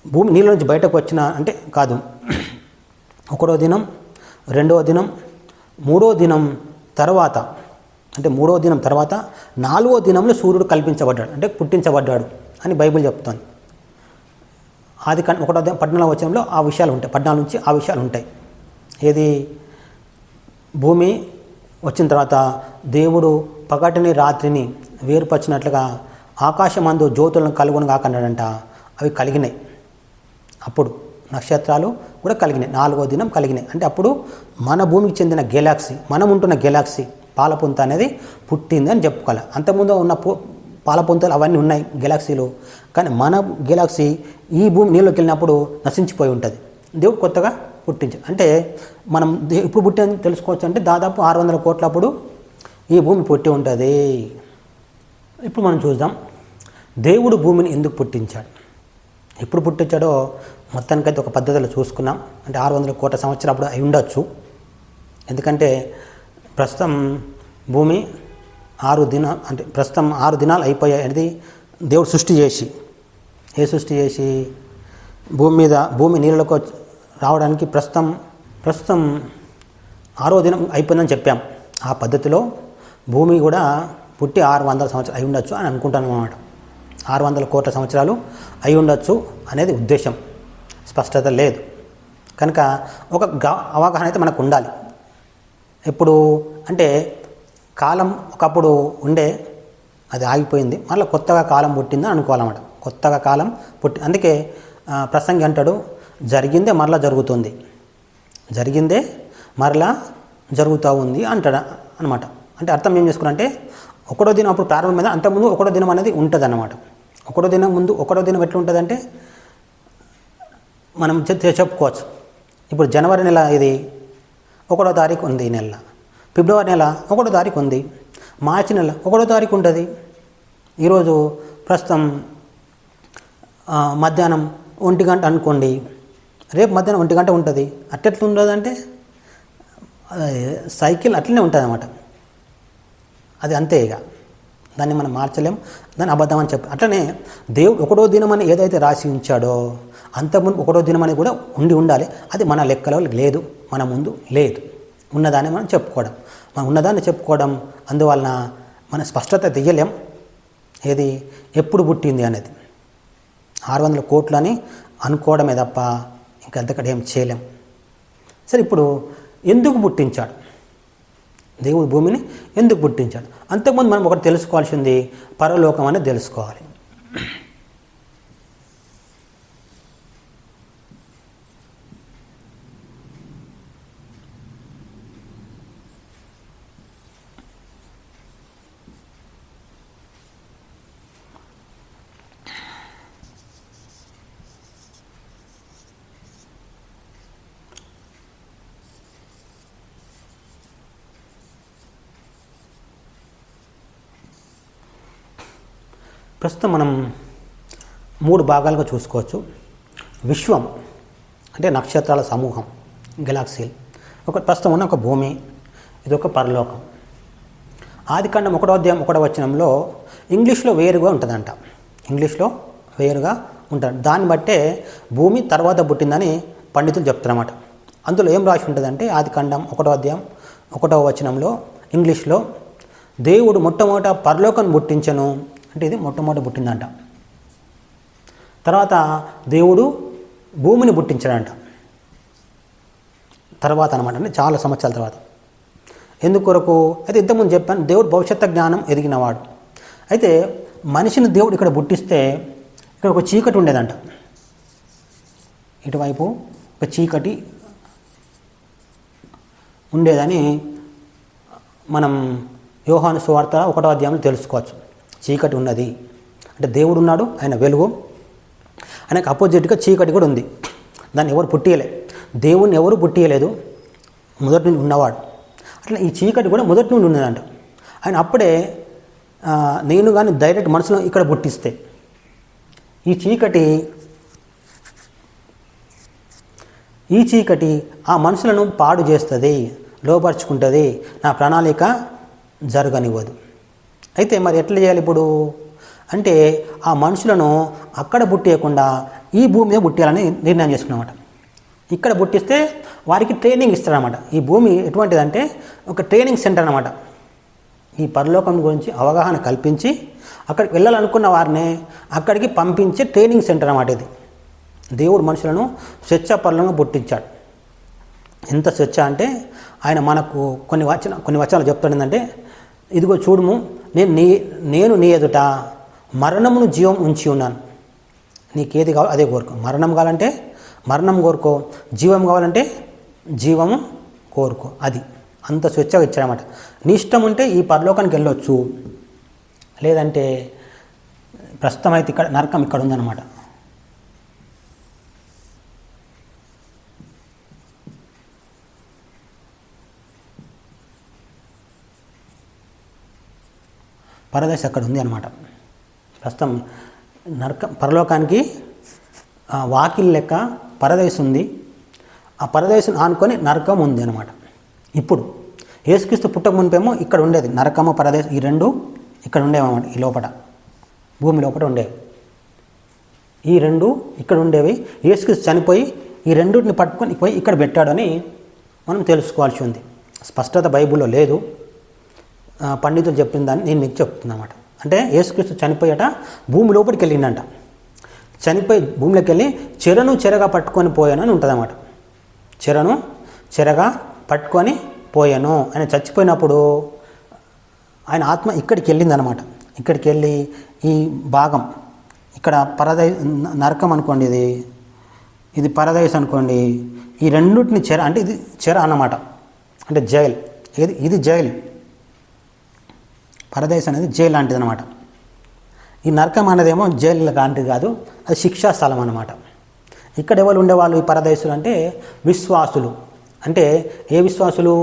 భూమి నీళ్ళ నుంచి బయటకు వచ్చిన అంటే కాదు, ఒకటో దినం, రెండవ దినం, మూడో దినం తర్వాత, అంటే మూడవ దినం తర్వాత 4వ దినంలో సూర్యుడు కల్పించబడ్డాడు, అంటే పుట్టించబడ్డాడు అని బైబిల్ చెప్తుంది. ఆది 1:14 వచనంలో ఆ విషయాలు ఉంటాయి. 14 నుంచి ఆ విషయాలు ఉంటాయి. ఏది? భూమి వచ్చిన తర్వాత దేవుడు పగటిని రాత్రిని వేరుపరిచినట్లుగా ఆకాశమందు జ్యోతులను కలుగును కాకన్నాడంట. అవి కలిగినాయి. అప్పుడు నక్షత్రాలు కూడా కలిగినాయి. 4వ దినం కలిగినాయి. అంటే అప్పుడు మన భూమికి చెందిన గెలాక్సీ, మనం ఉంటున్న గెలాక్సీ పాలపుంత అనేది పుట్టింది అని చెప్పుకోవాలి. అంతకుముందు ఉన్న పాలపుంతలు అవన్నీ ఉన్నాయి గెలాక్సీలు, కానీ మన గెలాక్సీ ఈ భూమి నీళ్ళకి వెళ్ళినప్పుడు నశించిపోయి ఉంటుంది. దేవుడు కొత్తగా పుట్టించాడు. అంటే మనం ఇప్పుడు పుట్టిందని తెలుసుకోవచ్చు. అంటే దాదాపు 600 కోట్లప్పుడు ఈ భూమి పుట్టి ఉంటుంది. ఇప్పుడు మనం చూద్దాం దేవుడు భూమిని ఎందుకు పుట్టించాడు. ఎప్పుడు పుట్టించాడో మొత్తానికైతే ఒక పద్ధతిలో చూసుకున్నాం. అంటే 600 కోట్ల సంవత్సరాలు అయి ఉండొచ్చు. ఎందుకంటే ప్రస్తుతం భూమి 6 దినాలు అయిపోయాయి అనేది దేవుడు సృష్టి చేసి భూమి నీళ్ళకు రావడానికి ప్రస్తుతం 6వ దినం అయిపోయిందని చెప్పాం. ఆ పద్ధతిలో భూమి కూడా పుట్టి 600 సంవత్సరాలు అయి ఉండొచ్చు అని అనుకుంటాను అన్నమాట. 600 కోట్ల సంవత్సరాలు అయి ఉండొచ్చు అనేది ఉద్దేశం. స్పష్టత లేదు కనుక ఒక అవగాహన అయితే మనకు ఉండాలి. ఎప్పుడు అంటే కాలం ఒకప్పుడు ఉండే, అది ఆగిపోయింది, మళ్ళీ కొత్తగా కాలం పుట్టిందని అనుకోవాలన్నమాట. కొత్తగా కాలం అందుకే ప్రసంగి అంటాడు, జరిగిందే మరలా జరుగుతుంది, జరిగిందే మరలా జరుగుతూ ఉంది అంటాడు అనమాట. అంటే అర్థం ఏం చేసుకున్నంటే ఒకటో దినం అప్పుడు ప్రారంభమైన అంతకుముందు ఒకటో దినం అనేది ఉంటుంది అన్నమాట. ఒకటో దినం ఎట్లా ఉంటుందంటే మనం చెప్పుకోవచ్చు. ఇప్పుడు జనవరి నెల ఇది 1వ తారీఖు ఉంది, ఈ నెల. ఫిబ్రవరి నెల 1వ తారీఖు ఉంది, మార్చి నెల 1వ తారీఖు ఉంటుంది. ఈరోజు ప్రస్తుతం మధ్యాహ్నం 1 గంట అనుకోండి, రేపు మధ్యాహ్నం 1 గంట ఉంటుంది. అట్టెట్లు ఉండదంటే సైకిల్ అట్లనే ఉంటుంది అన్నమాట. అది అంతే, ఇక దాన్ని మనం మార్చలేం, దాన్ని అబద్ధం అని చెప్పి. అట్లనే దేవుడు ఒకటో దినం అని ఏదైతే రాసి ఉంచాడో అంతకుముందు ఒకటో దినం అని కూడా ఉండాలి. అది మన లెక్కలో లేదు, మన ముందు లేదు. ఉన్నదాన్ని మనం చెప్పుకోవడం అందువలన మన స్పష్టత తీయలేం. ఏది ఎప్పుడు పుట్టింది అనేది. 600 కోట్లు అని అనుకోవడమే తప్ప ఇంకా అంతకంటే ఏం చేయలేం. సరే, ఇప్పుడు ఎందుకు పుట్టించాడు దేవుడు భూమిని? ఎందుకు పుట్టించాడు? అంతకుముందు మనం ఒకటి తెలుసుకోవాల్సింది, పరలోకం అనేది తెలుసుకోవాలి. ప్రస్తుతం మనం 3 భాగాలుగా చూసుకోవచ్చు. విశ్వం అంటే నక్షత్రాల సమూహం, గెలాక్సీలు. ప్రస్తుతం ఉన్న ఒక భూమి, ఇది ఒక పరలోకం. ఆదికాండం 1వ అధ్యాయం 1వ వచనంలో ఇంగ్లీష్లో వేరుగా ఉంటుందంట. ఇంగ్లీష్లో వేరుగా ఉంటుంది. దాన్ని బట్టే భూమి తర్వాత పుట్టిందని పండితులు చెప్తారన్నమాట. అందులో ఏం రాసి ఉంటుందంటే, ఆదికాండం 1వ అధ్యాయం 1వ వచనంలో ఇంగ్లీష్లో, దేవుడు మొట్టమొదట పరలోకం పుట్టించను అంటే ఇది మొట్టమొదటి పుట్టిందంట. తర్వాత దేవుడు భూమిని పుట్టించాడంట. తర్వాత అనమాట, అంటే చాలా సంవత్సరాల తర్వాత. ఎందుకొరకు అయితే ఇంతకుముందు చెప్పాను, దేవుడు భవిష్యత్తు జ్ఞానం ఎదిగినవాడు. అయితే మనిషిని దేవుడు ఇక్కడ పుట్టిస్తే ఇక్కడ ఒక చీకటి ఉండేదంట. ఇటువైపు ఒక చీకటి ఉండేదని మనం యోహాను సువార్త 1వ అధ్యాయంలో తెలుసుకోవచ్చు. చీకటి ఉన్నది అంటే దేవుడు ఉన్నాడు, ఆయన వెలుగు, ఆయనకు అపోజిట్గా చీకటి కూడా ఉంది. దాన్ని ఎవరు పుట్టియలే, దేవుణ్ణి ఎవరు పుట్టియలేదు, మొదటి నుండి ఉన్నవాడు. అట్లా ఈ చీకటి కూడా మొదటి నుండి ఉన్నదంట. ఆయన అప్పుడే నేను కానీ డైరెక్ట్ మనసులో ఇక్కడ పుట్టిస్తే ఈ చీకటి ఆ మనుషులను పాడు చేస్తుంది, లోపరుచుకుంటుంది, నా ప్రణాళిక జరగనివ్వదు. అయితే మరి ఎట్లా చేయాలి ఇప్పుడు అంటే, ఆ మనుషులను అక్కడ పుట్టేయకుండా ఈ భూమి మీద పుట్టేయాలని నిర్ణయం చేసుకున్నమాట. ఇక్కడ పుట్టిస్తే వారికి ట్రైనింగ్ ఇస్తారన్నమాట. ఈ భూమి ఎటువంటిదంటే ఒక ట్రైనింగ్ సెంటర్ అన్నమాట. ఈ పరలోకం గురించి అవగాహన కల్పించి అక్కడికి వెళ్ళాలనుకున్న వారిని అక్కడికి పంపించే ట్రైనింగ్ సెంటర్ అన్నమాట ఇది. దేవుడు మనుషులను స్వచ్ఛపరంగా పుట్టించాడు. ఎంత స్వచ్ఛ అంటే, ఆయన మనకు కొన్ని వచనాలు చెప్తాడు ఏంటంటే, ఇదిగో చూడుము, నేను నీ ఎదుట మరణమును జీవం ఉంచి ఉన్నాను. నీకేది కావాలో అదే కోరుకో. మరణం కావాలంటే మరణం కోరుకో, జీవం కావాలంటే జీవము కోరుకో. అది అంత స్వచ్ఛగా ఇచ్చాడన్నమాట. నీ ఇష్టం ఉంటే ఈ పరలోకానికి వెళ్ళొచ్చు, లేదంటే ప్రస్తుతం అయితే ఇక్కడ నరకం ఇక్కడ ఉందన్నమాట. పరదేశం అక్కడ ఉంది అనమాట. ప్రస్తుతం పరలోకానికి వాకిల్ లెక్క పరదేశం ఉంది. ఆ పరదేశం ఆనుకొని నరకం ఉంది అనమాట. ఇప్పుడు యేసుక్రీస్తు పుట్టక మునిపేమో ఇక్కడ ఉండేది నరకము, పరదేశం, ఈ రెండు ఇక్కడ ఉండేవన్నమాట. ఈ లోపల భూమి లోపల ఉండేవి. ఈ రెండు ఇక్కడ ఉండేవి. యేసుక్రీస్తు చనిపోయి ఈ రెండుని పట్టుకొని పోయి ఇక్కడ పెట్టాడని మనం తెలుసుకోవాల్సి ఉంది. స్పష్టత బైబిల్లో లేదు, పండితులు చెప్పిన దాన్ని నేను మీకు చెప్తున్నమాట. అంటే యేసుక్రీస్తు చనిపోయాట భూమి లోపలికి వెళ్ళిండంట. చనిపోయి భూమిలోకి వెళ్ళి చెరగా పట్టుకొని పోయాను అని ఉంటుంది అన్నమాట. చెరగా పట్టుకొని పోయాను. ఆయన చచ్చిపోయినప్పుడు ఆయన ఆత్మ ఇక్కడికి వెళ్ళిందనమాట. ఇక్కడికి వెళ్ళి ఈ భాగం ఇక్కడ నరకం అనుకోండి, ఇది పరదైస్ అనుకోండి, ఈ రెండుటిని అంటే ఇది చెర అన్నమాట, అంటే జైల్. ఇది జైల్, పరదేశం అనేది జైలు లాంటిది అనమాట. ఈ నరకం అనేదేమో జైలు లాంటిది కాదు, అది శిక్షా స్థలం అన్నమాట. ఇక్కడ ఎవరు ఉండేవాళ్ళు ఈ పరదేశులు అంటే విశ్వాసులు. అంటే ఏ విశ్వాసులు?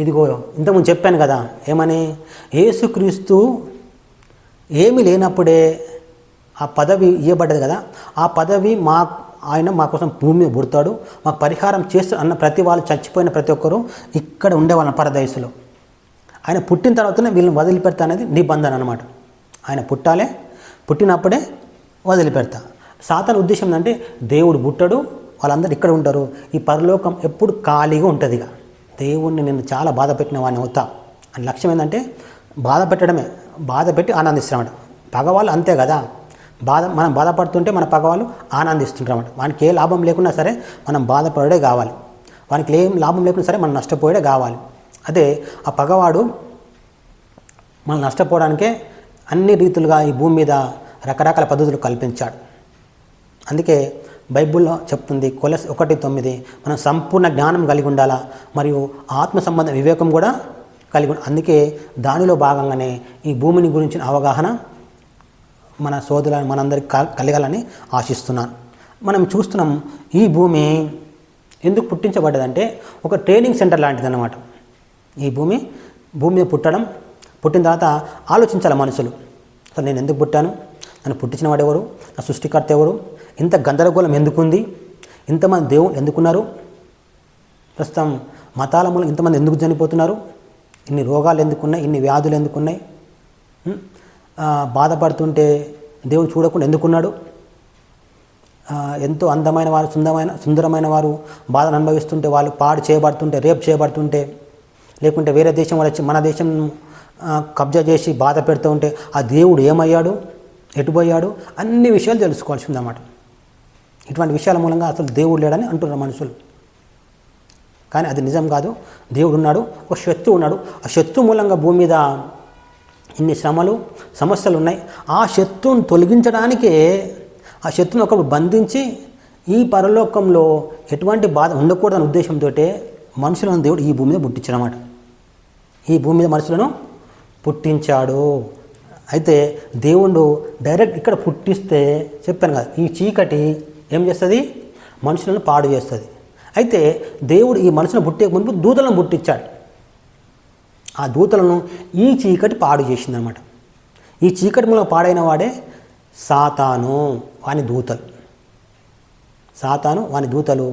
ఇదిగో ఇంతకుముందు చెప్పాను కదా, ఏమని, యేసుక్రీస్తు ఏమీ లేనప్పుడే ఆ పదవి ఇవ్వబడ్డది కదా, ఆ పదవి ఆయన మా కోసం భూమి మీద పుడతాడు, మాకు పరిహారం చేస్తాడు అన్న ప్రతి వాళ్ళు, చచ్చిపోయిన ప్రతి ఒక్కరూ ఇక్కడ ఉండేవాళ్ళ పరదేశులు. ఆయన పుట్టిన తర్వాతనే వీళ్ళని వదిలిపెడతా అనేది నిబంధన అనమాట. ఆయన పుట్టాలే, పుట్టినప్పుడే వదిలిపెడతా. సాతాను ఉద్దేశం ఏంటంటే దేవుడు పుట్టడు, వాళ్ళందరూ ఇక్కడ ఉంటారు, ఈ పరలోకం ఎప్పుడు ఖాళీగా ఉంటుంది. ఇక దేవుణ్ణి నేను చాలా బాధ పెట్టిన వాడిని అవుతా అని లక్ష్యం ఏంటంటే బాధ పెట్టడమే, బాధ పెట్టి ఆనందిస్తామట. పగవాళ్ళు అంతే కదా, మనం బాధపడుతుంటే మన పగవాళ్ళు ఆనందిస్తుంటారు అన్నమాట. వానికి ఏ లాభం లేకున్నా సరే మనం బాధపడే కావాలి, వానికి ఏం లాభం లేకున్నా సరే మనం నష్టపోయే కావాలి. అదే ఆ పగవాడు మనం నష్టపోవడానికే అన్ని రీతులుగా ఈ భూమి మీద రకరకాల పద్ధతులు కల్పించాడు. అందుకే బైబిల్లో చెప్తుంది కొలస్సీ 1:9 మనం సంపూర్ణ జ్ఞానం కలిగి ఉండాలా, మరియు ఆత్మ సంబంధ వివేకం కూడా కలిగి ఉండాలి. అందుకే దానిలో భాగంగానే ఈ భూమిని గురించిన అవగాహన మన సోదరులను మనందరికి కలగాలని ఆశిస్తున్నాను. మనం చూస్తున్నాం ఈ భూమి ఎందుకు పుట్టించబడ్డదంటే ఒక ట్రైనింగ్ సెంటర్ లాంటిది అన్నమాట. ఈ భూమి మీద పుట్టిన తర్వాత ఆలోచించాలి మనుషులు, అసలు నేను ఎందుకు పుట్టాను, నన్ను పుట్టించిన వాడు ఎవరు, నా సృష్టికర్త ఎవరు, ఇంత గందరగోళం ఎందుకుంది, ఇంతమంది దేవుడు ఎందుకున్నారు, ప్రస్తుతం మతాల మూలం ఇంతమంది ఎందుకు చనిపోతున్నారు, ఇన్ని రోగాలు ఎందుకున్నాయి, ఇన్ని వ్యాధులు ఎందుకున్నాయి, బాధపడుతుంటే దేవుడు చూడకుండా ఎందుకున్నాడు, ఎంతో అందమైన వారు సుందరమైన వారు బాధను అనుభవిస్తుంటే, వాళ్ళు పాడు చేయబడుతుంటే, రేపు చేయబడుతుంటే, లేకుంటే వేరే దేశం వాళ్ళు వచ్చి మన దేశం కబ్జా చేసి బాధ పెడుతూ ఉంటే ఆ దేవుడు ఏమయ్యాడు, ఎటుపోయాడు, అన్ని విషయాలు తెలుసుకోవాల్సి ఉందన్నమాట. ఇటువంటి విషయాల మూలంగా అసలు దేవుడు లేడని అంటున్నారు మనుషులు. కానీ అది నిజం కాదు. దేవుడు ఉన్నాడు, ఒక శత్రువు ఉన్నాడు. ఆ శత్రువు మూలంగా భూమి మీద ఇన్ని శ్రమలు సమస్యలు ఉన్నాయి. ఆ శత్రువును తొలగించడానికే ఆ శత్రువును ఒకప్పుడు బంధించి ఈ పరలోకంలో ఎటువంటి బాధ ఉండకూడదనే ఉద్దేశంతో మనుషులను దేవుడు ఈ భూమి మీద పుట్టించాడన్నమాట. ఈ భూమి మీద మనుషులను పుట్టించాడు. అయితే దేవుడు డైరెక్ట్ ఇక్కడ పుట్టిస్తే చెప్పాను కదా, ఈ చీకటి ఏం చేస్తుంది, మనుషులను పాడు చేస్తుంది. అయితే దేవుడు ఈ మనుషులను పుట్టే ముందు దూతలను పుట్టించాడు. ఆ దూతలను ఈ చీకటి పాడు చేసిందనమాట. ఈ చీకటి మూలంగా పాడైన వాడే సాతాను, వాని దూతలు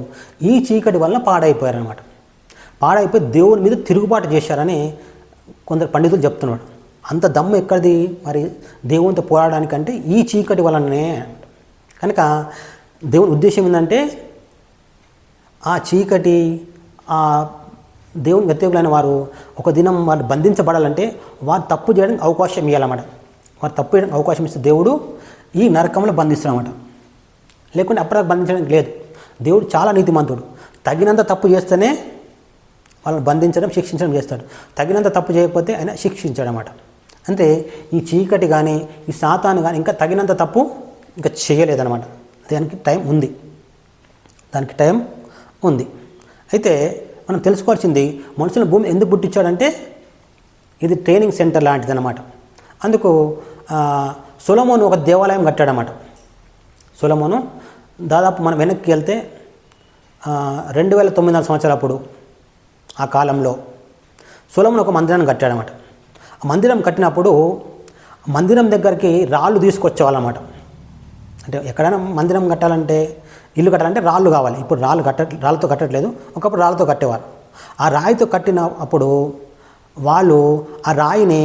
ఈ చీకటి వలన పాడైపోయారనమాట. పాడైపోయి దేవుని మీద తిరుగుబాటు చేశారని కొందరు పండితులు చెప్తున్నాడు. అంత దమ్ము ఎక్కడిది మరి దేవునితో పోరాడడానికంటే ఈ చీకటి వలననే. కనుక దేవుని ఉద్దేశం ఏంటంటే ఆ చీకటి, ఆ దేవుని వ్యతిరేకులైన వారు ఒక దినం వారు బంధించబడాలంటే వారు తప్పు చేయడానికి అవకాశం ఇవ్వాలన్నమాట. వారు తప్పు చేయడానికి అవకాశం ఇస్తే దేవుడు ఈ నరకంలో బంధిస్తారన్నమాట. లేకుంటే అప్పటిదాకా బంధించడానికి లేదు. దేవుడు చాలా నీతిమంతుడు. తగినంత తప్పు చేస్తేనే వాళ్ళని బంధించడం, శిక్షించడం చేస్తాడు. తగినంత తప్పు చేయకపోతే ఆయన శిక్షించాడన్నమాట. అంటే ఈ చీకటి కానీ ఈ సాతాను కానీ ఇంకా తగినంత తప్పు ఇంకా చేయలేదన్నమాట. దానికి టైం ఉంది. అయితే మనం తెలుసుకోవాల్సింది, మనుషుల భూమి ఎందుకు పుట్టించాడంటే ఇది ట్రైనింగ్ సెంటర్ లాంటిది అన్నమాట. అందుకు సొలొమోను ఒక దేవాలయం కట్టాడన్నమాట. సొలొమోను దాదాపు మనం వెనక్కి వెళ్తే 2900 సంవత్సరాలప్పుడు ఆ కాలంలో సొలొమోను ఒక మందిరాన్ని కట్టాడన్నమాట. ఆ మందిరం కట్టినప్పుడు మందిరం దగ్గరికి రాళ్ళు తీసుకొచ్చేవాళ్ళన్నమాట. అంటే ఎక్కడైనా మందిరం కట్టాలంటే, ఇల్లు కట్టాలంటే రాళ్ళు కావాలి. ఇప్పుడు రాళ్ళతో కట్టట్లేదు, ఒకప్పుడు రాళ్ళతో కట్టేవారు. ఆ రాయితో కట్టినప్పుడు వాళ్ళు ఆ రాయిని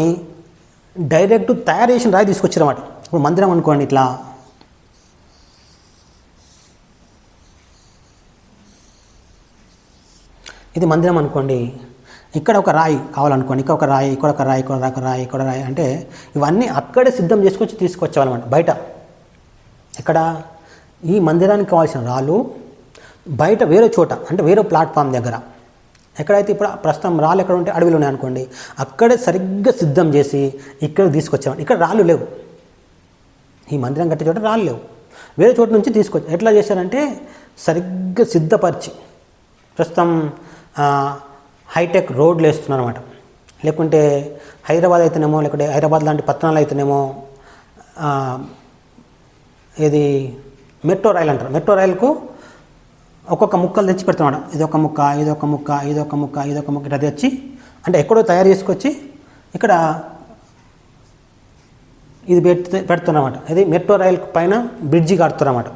డైరెక్ట్ తయారు చేసిన రాయి తీసుకొచ్చారన్నమాట. ఇప్పుడు మందిరం అనుకోండి, ఇట్లా ఇది మందిరం అనుకోండి, ఇక్కడ ఒక రాయి కావాలనుకోండి, ఇక్కడ ఒక రాయి, ఇక్కడ ఒక రాయి, ఇక్కడ ఒక రాయి, ఇక్కడ రాయి అంటే ఇవన్నీ అక్కడే సిద్ధం తీసుకొచ్చేవాళ్ళమాట. బయట ఇక్కడ ఈ మందిరానికి కావాల్సిన రాళ్ళు బయట వేరే చోట, అంటే వేరే ప్లాట్ఫామ్ దగ్గర, ఎక్కడైతే ఇప్పుడు ప్రస్తుతం రాళ్ళు ఎక్కడ ఉంటే అడవిలో ఉన్నాయి అనుకోండి, అక్కడే సరిగ్గా సిద్ధం చేసి ఇక్కడ తీసుకొచ్చామండి. ఇక్కడ రాళ్ళు లేవు, ఈ మందిరం కట్టే చోట రాళ్ళు లేవు, వేరే చోట నుంచి తీసుకొచ్చి ఎట్లా చేశారంటే సరిగ్గా సిద్ధపరిచి, ప్రస్తుతం హైటెక్ రోడ్లు వేస్తున్నారు అనమాట. లేకుంటే హైదరాబాద్ అయితేనేమో, లేకుంటే హైదరాబాద్ లాంటి పట్టణాలు అయితేనేమో ఇది మెట్రో రైలు అంటారు. మెట్రో రైలుకు ఒక్కొక్క ముక్కలు తెచ్చి పెడుతున్నాడు. ఇదొక ముక్క, ఇదొక ముక్క, ఇదొక ముక్క, ఇదొక ముక్క ఇట్లా తెచ్చి, అంటే ఎక్కడో తయారు చేసుకొచ్చి ఇక్కడ ఇది పెడుతున్నమాట. ఇది మెట్రో రైలు పైన బ్రిడ్జి కడుతున్నమాట,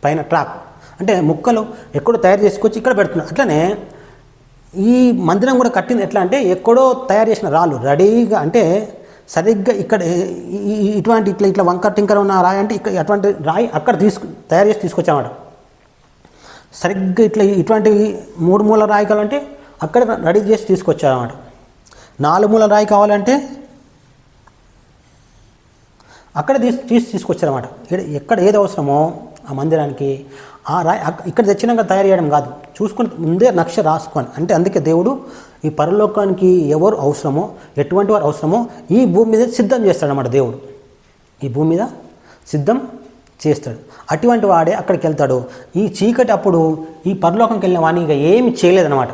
పైన ట్రాక్. అంటే ముక్కలు ఎక్కడో తయారు చేసుకొచ్చి ఇక్కడ పెడుతున్నారు. అట్లనే ఈ మందిరం కూడా కట్టింది ఎట్లా అంటే ఎక్కడో తయారు చేసిన రాళ్ళు రెడీగా, అంటే సరిగ్గా ఇక్కడ ఇటువంటి ఇట్లా వంకర టింకర ఉన్న రాయి అంటే ఇక్కడ అటువంటి రాయి అక్కడ తయారు చేసి తీసుకొచ్చామాట. సరిగ్గా ఇటువంటి 3 మూల రాయి కావాలంటే అక్కడ రెడీ చేసి తీసుకొచ్చారన్నమాట. 4 మూల రాయి కావాలంటే అక్కడ తీసుకొచ్చారన్నమాట. ఎక్కడ ఏది అవసరమో ఆ మందిరానికి ఆ రాయి ఇక్కడ తెచ్చినాక తయారు చేయడం కాదు, చూసుకొని ముందే నక్ష రాసుకొని. అంటే అందుకే దేవుడు ఈ పరలోకానికి ఎవరు అవసరమో, ఎటువంటి వారు అవసరమో ఈ భూమి మీద సిద్ధం చేస్తాడన్నమాట. దేవుడు ఈ భూమి మీద సిద్ధం చేస్తాడు. అటువంటి వాడే అక్కడికి వెళ్తాడు. ఈ చీకటి అప్పుడు ఈ పరలోకంకి వెళ్ళిన వాడిని ఇక ఏమి చేయలేదన్నమాట.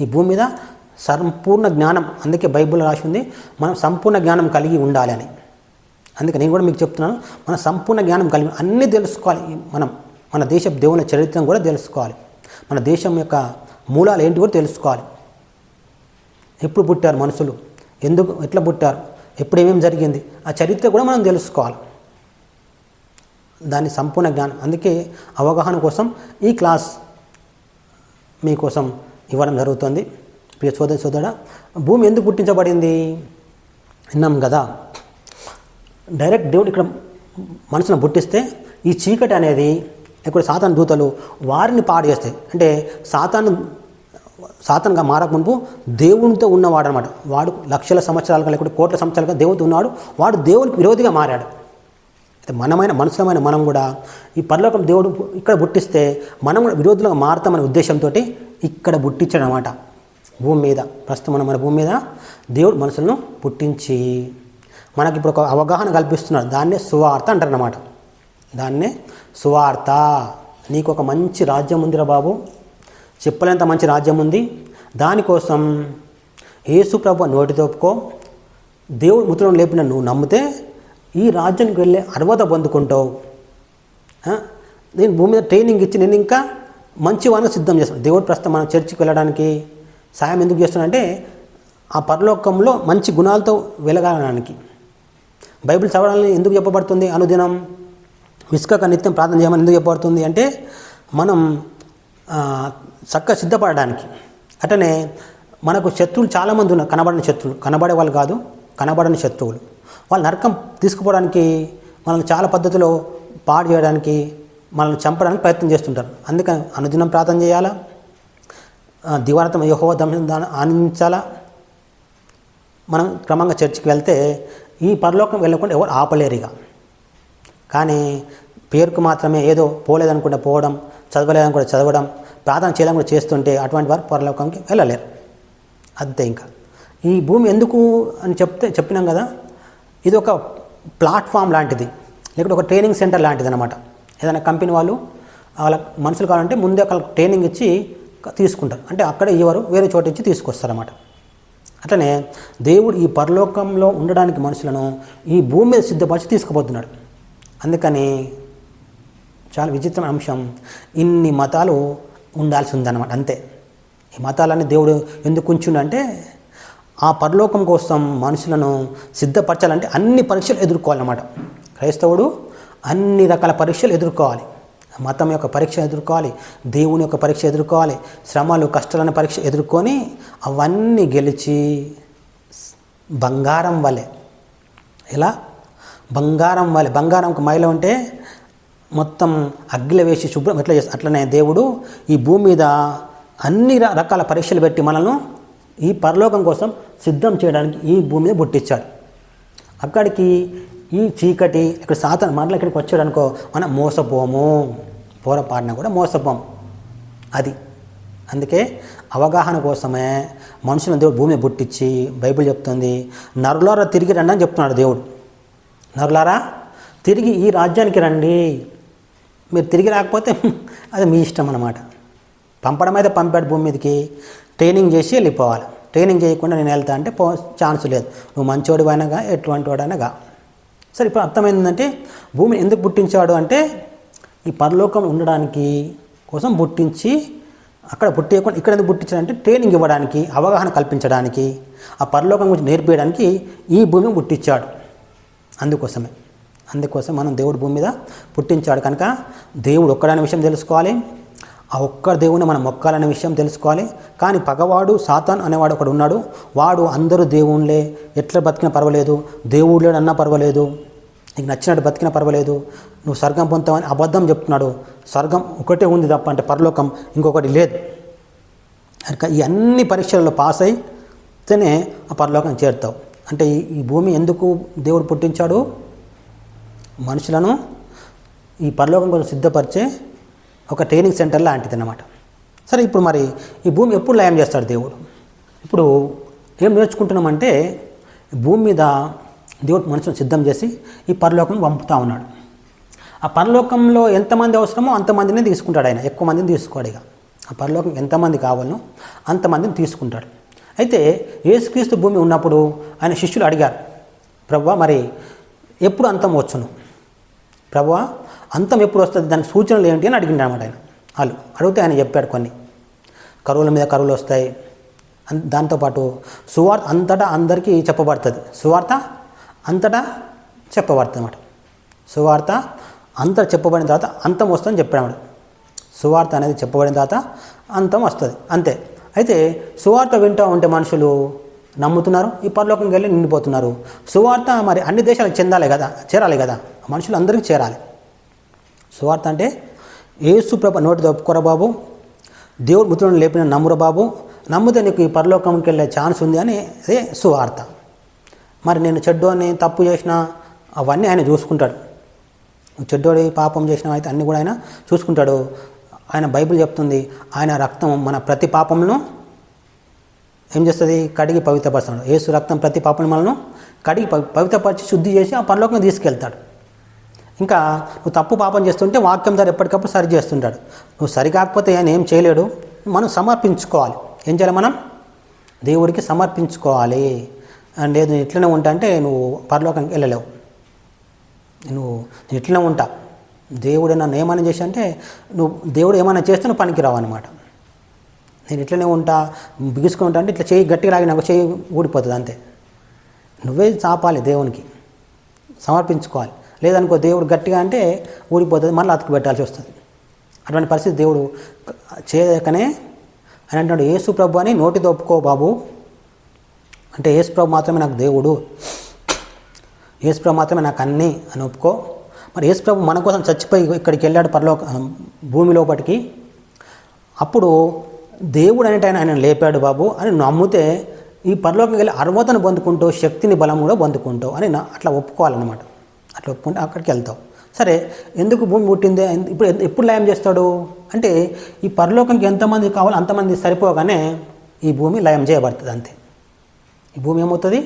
ఈ భూమి మీద సంపూర్ణ జ్ఞానం, అందుకే బైబిల్ రాసి ఉంది మనం సంపూర్ణ జ్ఞానం కలిగి ఉండాలి అని. అందుకే నేను కూడా మీకు చెప్తున్నాను, మన సంపూర్ణ జ్ఞానం కలిగి అన్నీ తెలుసుకోవాలి. మన దేశ దేవుని చరిత్రను కూడా తెలుసుకోవాలి, మన దేశం యొక్క మూలాలు ఏంటి కూడా తెలుసుకోవాలి. ఎప్పుడు పుట్టారు మనుషులు, ఎట్లా పుట్టారు, ఎప్పుడు ఏమేమి జరిగింది, ఆ చరిత్ర కూడా మనం తెలుసుకోవాలి. దాని సంపూర్ణ జ్ఞానం, అందుకే అవగాహన కోసం ఈ క్లాస్ మీకోసం ఇవ్వడం జరుగుతుంది. ప్రియ సోదర, భూమి ఎందుకు పుట్టించబడింది విన్నాం కదా. డైరెక్ట్ దేవుడు ఇక్కడ మనసును పుట్టిస్తే ఈ చీకటి అనేది ఇక్కడ సాతాను దూతలు వారిని పాడు చేస్తాయి. అంటే సాతానుగా మారక మునుపు దేవునితో ఉన్నవాడు అనమాట. వాడు లక్షల సంవత్సరాలుగా లేకపోతే కోట్ల సంవత్సరాలుగా దేవునితో ఉన్నాడు. వాడు దేవునికి విరోధిగా మారాడు. అయితే మనుషులమైన మనం కూడా ఈ పరలోకం దేవుడు ఇక్కడ పుట్టిస్తే మనం కూడా విరోధులుగా మారుతామనే ఉద్దేశంతో ఇక్కడ పుట్టించాడు అనమాట. భూమి మీద ప్రస్తుతం మన భూమి మీద దేవుడు మనుషులను పుట్టించి మనకి ఇప్పుడు ఒక అవగాహన కల్పిస్తున్నాడు. దాన్నే సువార్త అంటారన్నమాట. దాన్నే సువార్త. నీకు ఒక మంచి రాజ్యం ఉందిరా బాబు, చెప్పలేంత మంచి రాజ్యం ఉంది. దానికోసం యేసు ప్రభు నోటితో ఒప్పుకో, దేవుడు మృతులను లేపిన నువ్వు నమ్మితే ఈ రాజ్యానికి వెళ్ళే అర్హత పొందుకుంటావు. నేను భూమి మీద ట్రైనింగ్ ఇచ్చి నేను ఇంకా మంచి వాళ్ళని సిద్ధం చేస్తాను. దేవుడు ప్రస్తుతం మనం చర్చికి వెళ్ళడానికి సాయం ఎందుకు చేస్తున్నాడంటే ఆ పరలోకంలో మంచి గుణాలతో వెలగడానికి. బైబిల్ చదవాలని ఎందుకు చెప్పబడుతుంది, అనుదినం విసుకక నిత్యం ప్రార్థన చేయమని ఎందుకు చెప్పబడుతుంది అంటే మనం చక్కగా సిద్ధపడడానికి. అట్లనే మనకు శత్రువులు చాలామంది ఉన్నారు, కనబడే వాళ్ళు కాదు, కనబడని శత్రువులు. వాళ్ళు నరకం తీసుకుపోవడానికి మనల్ని చాలా పద్ధతిలో పాడు చేయడానికి, మనల్ని చంపడానికి ప్రయత్నం చేస్తుంటారు. అందుకని అనుదినం ప్రార్థన చేయాలా, దివారాతం యెహోవా దర్శనం ఆనందించాలా. మనం క్రమంగా చర్చికి వెళ్తే ఈ పరలోకం వెళ్ళకుండా ఎవరు ఆపలేరు ఇక. కానీ పేరుకు మాత్రమే ఏదో పోలేదనుకుంటే పోవడం, చదవలేదనుకుంటే చదవడం, ప్రార్థన చేయడం కూడా చేస్తుంటే అటువంటి వారు పరలోకంకి వెళ్ళలేరు. అంతే. ఇంకా ఈ భూమి ఎందుకు అని చెప్పినాం కదా, ఇది ఒక ప్లాట్ఫామ్ లాంటిది, లేకపోతే ఒక ట్రైనింగ్ సెంటర్ లాంటిది అనమాట. ఏదైనా కంపెనీ వాళ్ళు వాళ్ళ మనుషులు కావాలంటే ముందే వాళ్ళకి ట్రైనింగ్ ఇచ్చి తీసుకుంటారు. అంటే అక్కడే ఇవ్వరు, వేరే చోట ఇచ్చి తీసుకొస్తారన్నమాట. అట్లనే దేవుడు ఈ పరలోకంలో ఉండడానికి మనుషులను ఈ భూమి మీద సిద్ధపరిచి తీసుకుపోతున్నాడు. అందుకని చాలా విచిత్రమైన అంశం, ఇన్ని మతాలు ఉండాల్సి ఉందన్నమాట. అంతే. ఈ మతాలన్నీ దేవుడు ఎందుకు ఉంచుండంటే ఆ పరలోకం కోసం మనుషులను సిద్ధపరచాలంటే అన్ని పరీక్షలు ఎదుర్కోవాలన్నమాట. క్రైస్తవుడు అన్ని రకాల పరీక్షలు ఎదుర్కోవాలి. మతం యొక్క పరీక్ష ఎదుర్కోవాలి, దేవుని యొక్క పరీక్ష ఎదుర్కోవాలి, శ్రమలు కష్టాలను పరీక్ష ఎదుర్కొని అవన్నీ గెలిచి బంగారం వలె. ఎలా? బంగారంకు మైల ఉంటే మొత్తం అగ్గిలో వేసి శుభ్రం ఎట్లా చేస్తారు, అట్లనే దేవుడు ఈ భూమి మీద అన్ని రకాల పరీక్షలు పెట్టి మనల్ని ఈ పరలోకం కోసం సిద్ధం చేయడానికి ఈ భూమి మీద పుట్టించాడు. అక్కడికి ఈ చీకటి ఇక్కడ సాతాను మరలా ఇక్కడికి వచ్చాడు అనుకో, మనం మోసపోము, పోరపాడినా కూడా మోసపోము. అది అందుకే అవగాహన కోసమే మనుషులను దేవుడు భూమిని పుట్టించి బైబిల్ చెప్తుంది, నరులారా తిరిగి రండి అని చెప్తున్నాడు దేవుడు. నరులారా తిరిగి ఈ రాజ్యానికి రండి. మీరు తిరిగి రాకపోతే అది మీ ఇష్టం అన్నమాట. పంపడం అయితే పంపాడు భూమి మీదకి, ట్రైనింగ్ చేసి వెళ్ళిపోవాలి. ట్రైనింగ్ చేయకుండా నేను వెళ్తా అంటే ఛాన్స్ లేదు. నువ్వు మంచోడు అయినాగా ఎటువంటి వాడైనాగా. సరే, ఇప్పుడు అర్థమైందంటే భూమిని ఎందుకు పుట్టించాడు అంటే ఈ పరలోకం ఉండడానికి కోసం పుట్టించి, అక్కడ పుట్టేయకుండా ఇక్కడ ఎందుకు పుట్టించాడంటే ట్రైనింగ్ ఇవ్వడానికి, అవగాహన కల్పించడానికి, ఆ పరలోకం గురించి నేర్పించడానికి ఈ భూమిని పుట్టించాడు. అందుకోసం మనం దేవుడు భూమి మీద పుట్టించాడు కనుక దేవుడు ఒక్కడనే విషయం తెలుసుకోవాలి, ఆ ఒక్క దేవుని మనం మొక్కాలనే విషయం తెలుసుకోవాలి. కానీ పగవాడు సాతాన్ అనేవాడు ఒకడు ఉన్నాడు. వాడు అందరూ దేవుళ్ళే, ఎట్లా బతికినా పర్వాలేదు, దేవుడు లేడు అన్నా పర్వాలేదు, నీకు నచ్చినట్టు బతికినా పర్వాలేదు, నువ్వు స్వర్గం పొందుతావని అబద్ధం చెప్తున్నాడు. స్వర్గం ఒకటే ఉంది తప్ప, అంటే పరలోకం ఇంకొకటి లేదు. ఈ అన్ని పరీక్షలలో పాస్ అయితేనే ఆ పరలోకం చేరుతావు. అంటే ఈ భూమి ఎందుకు దేవుడు పుట్టించాడు? మనుషులను ఈ పరలోకం కోసం సిద్ధపరిచే ఒక ట్రైనింగ్ సెంటర్ లాంటిది అన్నమాట. సరే, ఇప్పుడు మరి ఈ భూమి ఎప్పుడు లయం చేస్తాడు దేవుడు? ఇప్పుడు ఏం నేర్చుకుంటున్నామంటే, భూమి మీద దేవుడు మనుషులను సిద్ధం చేసి ఈ పరలోకం పంపుతూ ఉన్నాడు. ఆ పరలోకంలో ఎంతమంది అవసరమో అంతమందినే తీసుకుంటాడు ఆయన, ఎక్కువ మందిని తీసుకోడు. ఇక ఆ పరలోకం ఎంతమంది కావాలనో అంతమందిని తీసుకుంటాడు. అయితే యేసుక్రీస్తు భూమి ఉన్నప్పుడు ఆయన శిష్యులు అడిగారు, ప్రభువా మరి ఎప్పుడు అంతం వచ్చును? ప్రభువా అంతం ఎప్పుడు వస్తుంది, దానికి సూచనలు ఏంటి అని అడిగిండు అనమాట ఆయన. వాళ్ళు అడిగితే ఆయన చెప్పాడు, కొన్ని కరువుల మీద కరువులు వస్తాయి, దాంతోపాటు సువార్త అంతటా అందరికీ చెప్పబడుతుంది, సువార్త అంతటా చెప్పబడుతుంది అన్నమాట. సువార్త అంతటా చెప్పబడిన తర్వాత అంతం వస్తుందని చెప్పాడు అన్నమాట. సువార్త అనేది చెప్పబడిన తర్వాత అంతం వస్తుంది, అంతే. అయితే సువార్త వింటూ ఉంటే మనుషులు నమ్ముతున్నారు, ఈ పరలోకంకి వెళ్ళి నిండిపోతున్నారు. సువార్త మరి అన్ని దేశాలకు చేరాలి కదా, మనుషులు అందరికీ చేరాలి. సువార్త అంటే యేసు ప్రభు నోటితో ఒప్పుకోరా బాబు, దేవుడు మృతులను లేపిన నమ్మురా బాబు, నమ్మితే నీకు ఈ పరలోకంకి వెళ్ళే ఛాన్స్ ఉంది అని అదే సువార్త. మరి నేను చెడ్డోని తప్పు చేసినా అవన్నీ ఆయన చూసుకుంటాడు. చెడ్డోడి పాపం చేసినా అయితే అన్నీ కూడా ఆయన చూసుకుంటాడు. ఆయన బైబిల్ చెప్తుంది, ఆయన రక్తం మన ప్రతి పాపములను ఏం చేస్తుంది, కడిగి పవిత్రపరుస్తాడు. యేసు రక్తం ప్రతి పాపం మనను కడిగి పవిత్రపరిచి శుద్ధి చేసి ఆ పరలోకం తీసుకెళ్తాడు. ఇంకా నువ్వు తప్పు పాపం చేస్తుంటే వాక్యం ద్వారా ఎప్పటికప్పుడు సరి చేస్తుంటాడు. నువ్వు సరికాకపోతే ఆయన ఏం చేయలేడు. మనం సమర్పించుకోవాలి. ఏం చేయాలి? మనం దేవుడికి సమర్పించుకోవాలి. లేదు ఇట్లనే ఉంటా అంటే నువ్వు పరలోకానికి వెళ్ళలేవు. నువ్వు ఇట్లనే ఉంటా, దేవుడు నన్ను ఏమైనా చేసి అంటే నువ్వు దేవుడు ఏమైనా చేస్తే నువ్వు పనికి రావు అనమాట. నేను ఇట్లనే ఉంటా, బిగుసుకుని ఉంటా అంటే ఇట్లా చేయి గట్టిగా రాగి నాకు చేయి ఊడిపోతుంది, అంతే. నువ్వే చాపాలి, దేవునికి సమర్పించుకోవాలి. లేదనుకో దేవుడు గట్టిగా అంటే ఊడిపోతుంది, మళ్ళీ అతుకు పెట్టాల్సి వస్తుంది. అటువంటి పరిస్థితి దేవుడు చేయకనే అని అంటాడు, యేసు ప్రభు అని నోటితో ఒప్పుకో బాబు, అంటే యేసు ప్రభు మాత్రమే నాకు దేవుడు, యేసు ప్రభు మాత్రమే నాకు అన్నీ అని ఒప్పుకో. మరి యేసు ప్రభు మన కోసం చచ్చిపోయి ఇక్కడికి వెళ్ళాడు భూమి లోపటికి. అప్పుడు దేవుడు అనేట ఆయన లేపాడు బాబు అని నమ్మితే ఈ పరలోకంకి వెళ్ళి అర్వతను పొందుకుంటూ శక్తిని బలం కూడా పొందుకుంటావు అని అట్లా ఒప్పుకోవాలన్నమాట. అట్లా ఒప్పుకుంటే అక్కడికి వెళ్తావు. సరే, ఎందుకు భూమి పుట్టిందే, ఎప్పుడు లయం చేస్తాడు అంటే ఈ పరలోకంకి ఎంతమంది కావాలో అంతమంది సరిపోగానే ఈ భూమి లయం చేయబడుతుంది, అంతే. ఈ భూమి ఏమవుతుంది,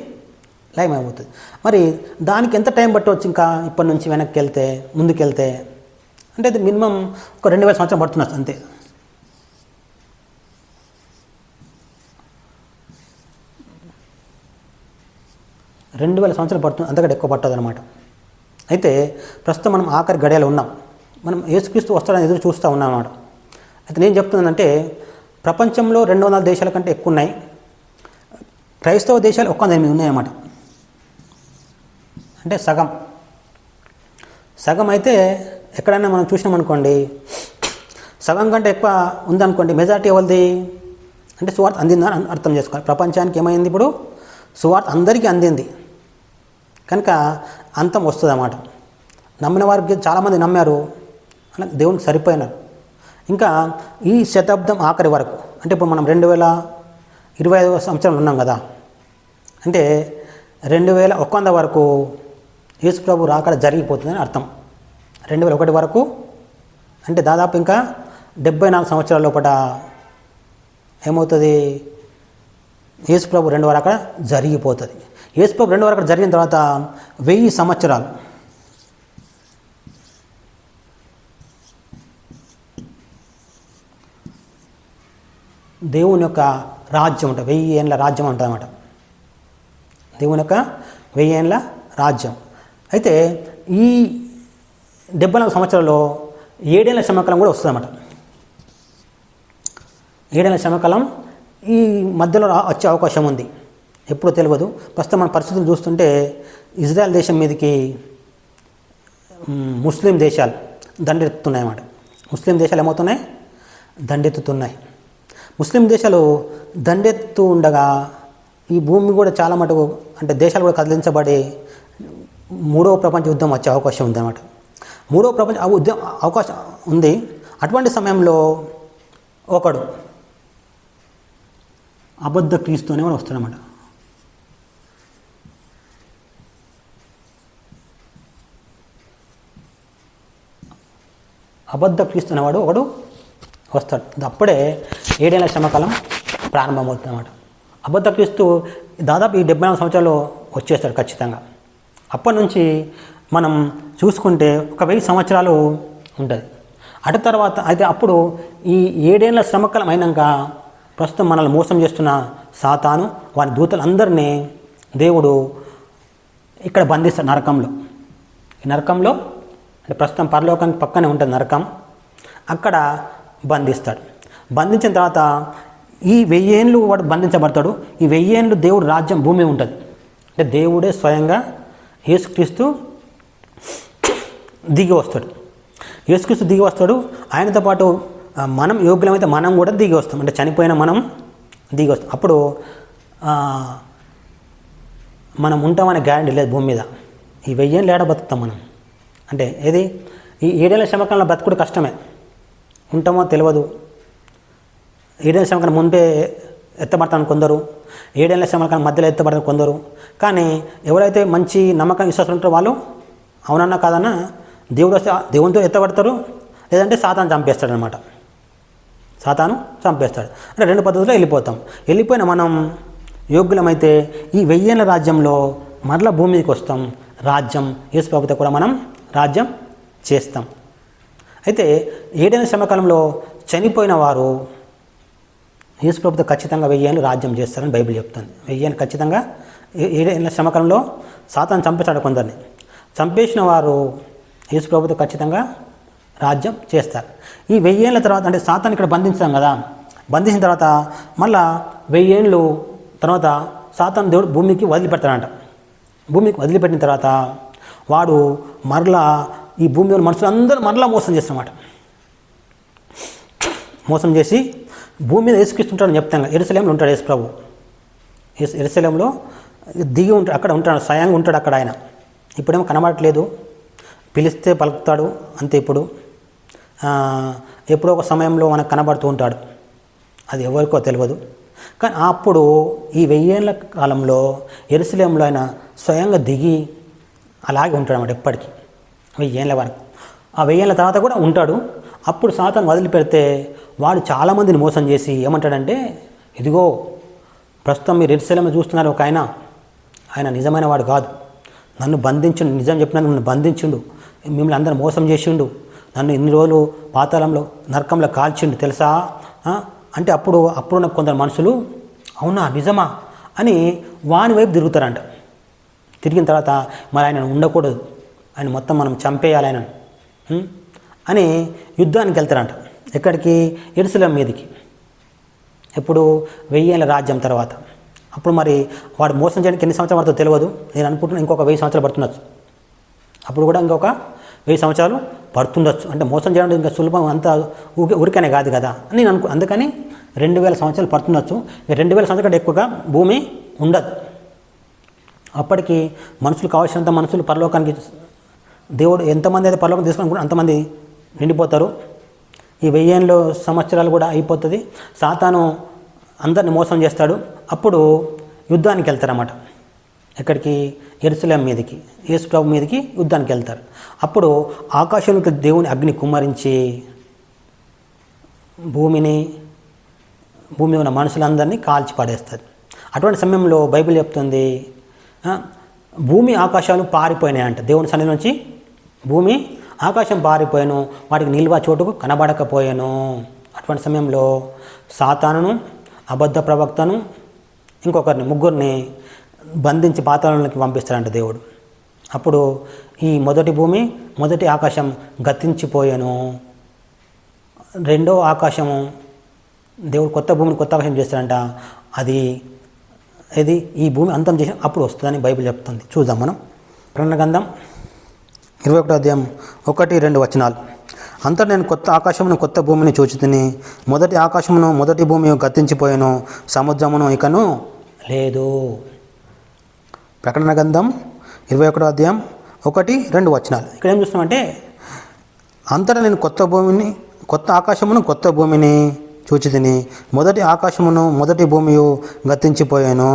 లయం ఏమవుతుంది. మరి దానికి ఎంత టైం పట్టవచ్చు ఇంకా ఇప్పటి నుంచి వెనక్కి వెళ్తే, ముందుకెళ్తే అంటే అది మినిమం ఒక 2000 సంవత్సరం పడుతున్నది, అంతే. రెండు 2000 సంవత్సరాలు పడుతుంది, అంతకంటే ఎక్కువ పట్టదు అనమాట. అయితే ప్రస్తుతం మనం ఆఖరి గడియలో ఉన్నాం. మనం యేసుక్రీస్తు వస్తాడని ఎదురు చూస్తూ ఉన్నాం అన్నమాట. అయితే నేను చెప్తున్నానంటే ప్రపంచంలో 200 దేశాల కంటే ఎక్కువ ఉన్నాయి. క్రైస్తవ దేశాలు 108 ఉన్నాయన్నమాట. అంటే సగం అయితే ఎక్కడైనా మనం చూసినామనుకోండి, సగం కంటే ఎక్కువ ఉందనుకోండి, మెజారిటీ ఎవరిది అంటే సువార్త అందిందని అర్థం చేసుకోవాలి. ప్రపంచానికి ఏమైంది, ఇప్పుడు సువార్త అందరికీ అందింది కనుక అంతం వస్తుంది అన్నమాట. నమ్మిన వారికి చాలామంది నమ్మారు, దేవునికి సరిపోయినారు. ఇంకా ఈ శతాబ్దం ఆఖరి వరకు అంటే ఇప్పుడు మనం 2025 సంవత్సరాలు ఉన్నాం కదా, అంటే 2100 వరకు యేసు ప్రభు రాకడ జరిగిపోతుందని అర్థం. 2001 వరకు అంటే దాదాపు ఇంకా 74 సంవత్సరాల లోపల ఏమవుతుంది, యేసు ప్రభు 2వ రాకడ జరిగిపోతుంది. యేసు ప్రభు 2వ రాకడ జరిగిన తర్వాత 1000 సంవత్సరాలు దేవుని యొక్క రాజ్యం ఉంటుంది. 1000 ఏళ్ళ రాజ్యం ఉంటుంది అన్నమాట. దేవుని యొక్క 1000 ఏళ్ళ రాజ్యం. అయితే ఈ 74 సంవత్సరాల్లో 7 ఏళ్ళ శ్రమకాలం కూడా వస్తుంది అన్నమాట. 7 ఏళ్ళ శ్రమకాలం ఈ మధ్యలో వచ్చే అవకాశం ఉంది, ఎప్పుడో తెలియదు. ప్రస్తుతం మన పరిస్థితులు చూస్తుంటే ఇజ్రాయెల్ దేశం మీదకి ముస్లిం దేశాలు దండెత్తుతున్నాయి అన్నమాట. ముస్లిం దేశాలు ఏమవుతున్నాయి, దండెత్తుతున్నాయి. ముస్లిం దేశాలు దండెత్తు ఉండగా ఈ భూమి కూడా చాలా మటుకు అంటే దేశాలు కూడా కదిలించబడి 3వ ప్రపంచ యుద్ధం వచ్చే అవకాశం ఉంది అన్నమాట. 3వ ప్రపంచ యుద్ధం అవకాశం ఉంది. అటువంటి సమయంలో ఒకడు అబద్ధ క్రీస్తు అనేవాడు వస్తాడన్నమాట. అబద్ధ క్రీస్తు అనేవాడు ఒకడు వస్తాడు. అప్పుడే 7 ఏళ్ల శ్రమకాలం ప్రారంభమవుతుంది అన్నమాట. అబద్ధ క్రీస్తు దాదాపు ఈ 74 సంవత్సరాలు వచ్చేస్తాడు ఖచ్చితంగా. అప్పటి నుంచి మనం చూసుకుంటే ఒక 1000 సంవత్సరాలు ఉంటుంది. అటు తర్వాత అయితే అప్పుడు ఈ 7 ఏళ్ల శ్రమకాలం అయినాక ప్రస్తుతం మనల్ని మోసం చేస్తున్న సాతాను వారి దూతలందరినీ దేవుడు ఇక్కడ బంధిస్తాడు నరకంలో. ఈ నరకంలో అంటే ప్రస్తుతం పరలోకానికి పక్కనే ఉంటుంది నరకం, అక్కడ బంధిస్తాడు. బంధించిన తర్వాత ఈ 1000 ఏళ్ళు వాడు బంధించబడతాడు. ఈ 1000 ఏళ్ళు దేవుడు రాజ్యం భూమి ఉంటుంది. అంటే దేవుడే స్వయంగా యేసుక్రీస్తు దిగి వస్తాడు. యేసుక్రీస్తు దిగి వస్తాడు. ఆయనతో పాటు మనం యోగ్యులమైతే మనం కూడా దిగి వస్తాం. అంటే చనిపోయిన మనం దిగి వస్తాం. అప్పుడు మనం ఉంటామనే గ్యారంటీ లేదు భూమి మీద. ఈ 1000 ఏళ్ళు ఏడ బతుకుతాం మనం? అంటే ఏది ఈ 7 ఏళ్ల శ్రమకాలంలో బతుకుడు కష్టమే. ఉంటామో తెలియదు. 7 ఏళ్ల శ్రమకాలం ముందే ఎత్తబడతాను కొందరు, 7 ఏళ్ల శ్రమకాలం మధ్యలో ఎత్తబడతాను కొందరు. కానీ ఎవరైతే మంచి నమ్మకం విశ్వాసం ఉంటారో వాళ్ళు అవునన్నా కాదన్నా దేవుడు వస్తే దేవునితో ఎత్తబడతారు, లేదంటే సాతాను చంపేస్తాడు అనమాట. సాతాను చంపేస్తాడు. అంటే 2 పద్ధతుల్లో వెళ్ళిపోతాం. వెళ్ళిపోయిన మనం యోగ్యులమైతే ఈ 1000 ఏళ్ల రాజ్యంలో మరలా భూమి మీదకి వస్తాం. రాజ్యం యేసు ప్రభుతో కూడా మనం రాజ్యం చేస్తాం. అయితే 7 ఏళ్ల శ్రమకాలంలో చనిపోయిన వారు యేసు ప్రభుతో ఖచ్చితంగా 1000 ఏళ్ళు రాజ్యం చేస్తారని బైబిల్ చెప్తుంది. 1000 ఏళ్ళు ఖచ్చితంగా 7 ఏళ్ల శ్రమకాలంలో సాతాను చంపేశాడు కొందరిని. చంపేసిన వారు యేసు ప్రభుతో ఖచ్చితంగా రాజ్యం చేస్తారు. ఈ 1000 ఏళ్ళ తర్వాత అంటే సాతాను ఇక్కడ బంధించాం కదా, బంధించిన తర్వాత మళ్ళా 1000 ఏళ్ళు తర్వాత సాతాను దేవుడు భూమికి వదిలిపెడతాడంట. భూమికి వదిలిపెట్టిన తర్వాత వాడు మరలా ఈ భూమి మీద మనుషులందరూ మరలా మోసం చేస్తారన్నమాట. మోసం చేసి భూమి మీద యేసుక్రీస్తుంటాడని చెప్తాం. యెరూషలేములో ఉంటాడు యేసు ప్రభు. యెరూషలేములో దిగి ఉంటాడు, అక్కడ ఉంటాడు, స్వయంగా ఉంటాడు అక్కడ ఆయన. ఇప్పుడేమో కనబడట్లేదు, పిలిస్తే పలుకుతాడు అంతే. ఇప్పుడు ఎప్పుడో ఒక సమయంలో మనకు కనబడుతూ ఉంటాడు, అది ఎవరికో తెలియదు. కానీ అప్పుడు ఈ 1000 ఏళ్ల కాలంలో యెరూషలేములో ఆయన స్వయంగా దిగి అలాగే ఉంటాడు అన్నమాట ఎప్పటికీ 1000 ఏళ్ల వరకు. ఆ 1000 ఏళ్ల తర్వాత కూడా ఉంటాడు. అప్పుడు సాతాను వదిలిపెడితే వాడు చాలామందిని మోసం చేసి ఏమంటాడంటే, ఇదిగో ప్రస్తుతం మీరు యెరూషలేములో చూస్తున్నారు ఒక ఆయన నిజమైన వాడు కాదు, నన్ను బంధించిండు, నిజం చెప్పినా నన్ను బంధించిండు, మిమ్మల్ని అందరూ మోసం చేసిండు, నన్ను ఇన్ని రోజులు పాతాళంలో నరకంలో కాల్చిండు తెలుసా అంటే అప్పుడు నాకు కొందరు మనుషులు అవునా నిజమా అని వాని వైపు తిరుగుతారంట. తిరిగిన తర్వాత మరి ఆయన ఉండకూడదు, ఆయన మొత్తం మనం చంపేయాలి ఆయన అని యుద్ధానికి వెళ్తారంట. ఎక్కడికి? యెరూషలేము మీదకి. ఎప్పుడు? 1000 ఏళ్ల రాజ్యం తర్వాత. అప్పుడు మరి వాడు మోసం చేయడానికి ఎన్ని సంవత్సరాలు పడుతుందో తెలియదు. నేను అనుకుంటున్నా ఇంకొక 1000 సంవత్సరాలు పడుతుండొచ్చు. అప్పుడు కూడా ఇంకొక 1000 సంవత్సరాలు పడుతుండొచ్చు. అంటే మోసం చేయడం ఇంకా సులభం, అంత ఊరికనే కాదు కదా అని నేను అందుకని 2000 సంవత్సరాలు పడుతుండొచ్చు. 2000 సంవత్సరాల కంటే ఎక్కువగా భూమి ఉండదు. అప్పటికి మనుషులు కావాల్సినంత మనుషులు పరలోకానికి దేవుడు ఎంతమంది అయితే పరలోకం తీసుకుని అంతమంది నిండిపోతారు. ఈ 1000 సంవత్సరాలు కూడా అయిపోతుంది. సాతాను అందరిని మోసం చేస్తాడు. అప్పుడు యుద్ధానికి వెళ్తారన్నమాట. ఎక్కడికి? యెరూషలేము మీదకి, యేసు ప్రభు మీదకి యుద్ధానికి వెళ్తారు. అప్పుడు ఆకాశంలోకి దేవుని అగ్ని కుమ్మరించి భూమి ఉన్న మనుషులందరినీ కాల్చి పడేస్తుంది. అటువంటి సమయంలో బైబిల్ చెప్తుంది భూమి ఆకాశాలు పారిపోయినాయంట. దేవుని సన్నిధి నుంచి భూమి ఆకాశం పారిపోయాను, వాటికి నిల్వ చోటుకు కనబడకపోయాను. అటువంటి సమయంలో సాతానును, అబద్ధ ప్రవక్తను, ఇంకొకరిని, ముగ్గురిని బంధించి పాతాళంలోకి పంపిస్తాడంట దేవుడు. అప్పుడు ఈ మొదటి భూమి, మొదటి ఆకాశం గతించిపోయాను. రెండో ఆకాశము దేవుడు కొత్త భూమిని, కొత్త ఆకాశం చేస్తాడంట. ఇది ఈ భూమి అంతం చేసి అప్పుడు వస్తుందని బైబిల్ చెప్తుంది. చూద్దాం మనం. ప్రకటన గ్రంథం 21వ అధ్యాయం 1-2 వచనాలు. అంతా నేను కొత్త ఆకాశమును కొత్త భూమిని చూచితిని. మొదటి ఆకాశమును మొదటి భూమి గతించిపోయాను, సముద్రమును ఇకను లేదు. ప్రకటన గ్రంథం 21వ అధ్యాయం 1-2 వచనాలు. ఇక్కడ ఏం చూస్తున్నామంటే అంతటా నేను కొత్త ఆకాశమును కొత్త భూమిని చూచితిని. మొదటి ఆకాశమును మొదటి భూమి గతించిపోయాను,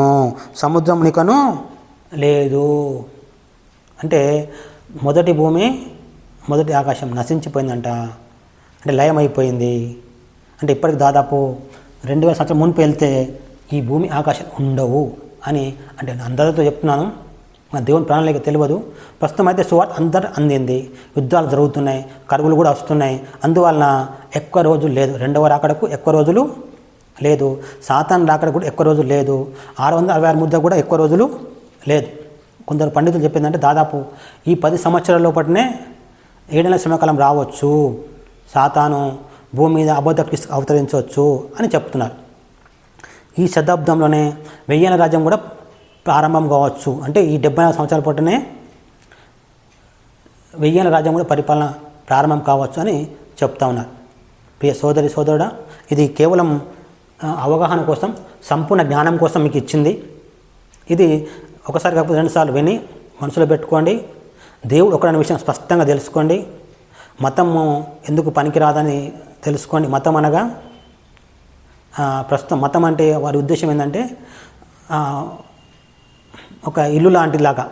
సముద్రమునికను లేదు. అంటే మొదటి భూమి మొదటి ఆకాశం నశించిపోయిందంట. అంటే లయం అయిపోయింది. అంటే ఇప్పటికి దాదాపు 2000 సంవత్సరం మునుపు వెళ్తే ఈ భూమి ఆకాశం ఉండవు అని అంటే అందరితో చెప్తున్నాను. మన దేవుని ప్రాణాలకి తెలియదు. ప్రస్తుతం అయితే సువార్త అందరు అందింది. యుద్ధాలు జరుగుతున్నాయి, కరువులు కూడా వస్తున్నాయి. అందువలన ఎక్కువ రోజులు లేదు, రెండవ రాకడకు ఎక్కువ రోజులు లేదు, సాతాను రాకడ కూడా ఎక్కువ రోజులు లేదు, 666 ముద్ద కూడా ఎక్కువ రోజులు లేదు. కొందరు పండితులు చెప్పిందంటే దాదాపు ఈ 10 సంవత్సరాల లోపలనే 7 నెలల శ్రమకాలం రావచ్చు, సాతాను భూమి మీద అబద్ధ క్రీస్తు అవతరించవచ్చు అని చెప్తున్నారు. ఈ శతాబ్దంలోనే 1000 ఏళ్ల రాజ్యం కూడా ప్రారంభం కావచ్చు. అంటే ఈ 74 సంవత్సరాల పాటునే 1000 ఏళ్ల రాజ్యం కూడా పరిపాలన ప్రారంభం కావచ్చు అని చెప్తా ఉన్నారు. ప్రియ సోదరి సోదరుడా, ఇది కేవలం అవగాహన కోసం, సంపూర్ణ జ్ఞానం కోసం మీకు ఇచ్చింది. ఇది ఒకసారి కాకపోతే 2 సార్లు విని మనసులో పెట్టుకోండి. దేవుడు ఒకడనే విషయం స్పష్టంగా తెలుసుకోండి. మతము ఎందుకు పనికిరాదని తెలుసుకోండి. మతం అనగా ప్రస్తుతం మతం అంటే వారి ఉద్దేశం ఏంటంటే ఒక ఇల్లు లాంటిలాగా,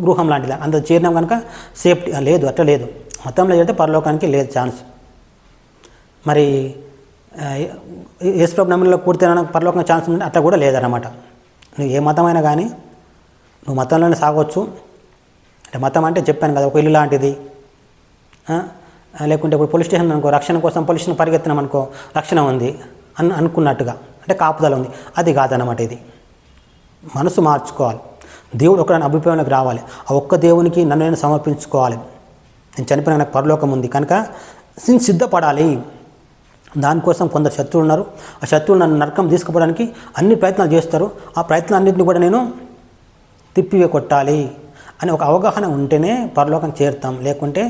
గృహం లాంటిలాగా, అందులో చేరినాం కనుక సేఫ్టీ లేదు, అట్లా లేదు. మతంలో చేరితే పరలోకానికి లేదు ఛాన్స్. మరి యేసుప్రభు నమ్మిలో పూర్తి పరలోకం ఛాన్స్ ఉంది, అట్లా కూడా లేదన్నమాట. నువ్వు ఏ మతమైనా కానీ నువ్వు మతంలోనే సాగవచ్చు. అంటే మతం అంటే చెప్పాను కదా, ఒక ఇల్లు లాంటిది. లేకుంటే ఇప్పుడు పోలీస్ స్టేషన్ అనుకో, రక్షణ కోసం పోలీస్ స్టేషన్ పరిగెత్తినాం అనుకో, రక్షణ ఉంది అనుకున్నట్టుగా, అంటే కాపుదల ఉంది. అది కాదన్నమాట. ఇది మనసు మార్చుకోవాలి. దేవుడు ఒకరిని అభిప్రాయంలోకి రావాలి. ఆ ఒక్క దేవునికి నన్ను నేను సమర్పించుకోవాలి. నేను చనిపోయిన నాకు పరలోకం ఉంది కనుక సిద్ధపడాలి. దానికోసం కొందరు శత్రువులు ఉన్నారు. ఆ శత్రువులు నన్ను నరకం తీసుకుపోవడానికి అన్ని ప్రయత్నాలు చేస్తారు. ఆ ప్రయత్నాలన్నింటినీ కూడా నేను తిప్పివే కొట్టాలి అని ఒక అవగాహన ఉంటేనే పరలోకం చేరుతాం, లేకుంటే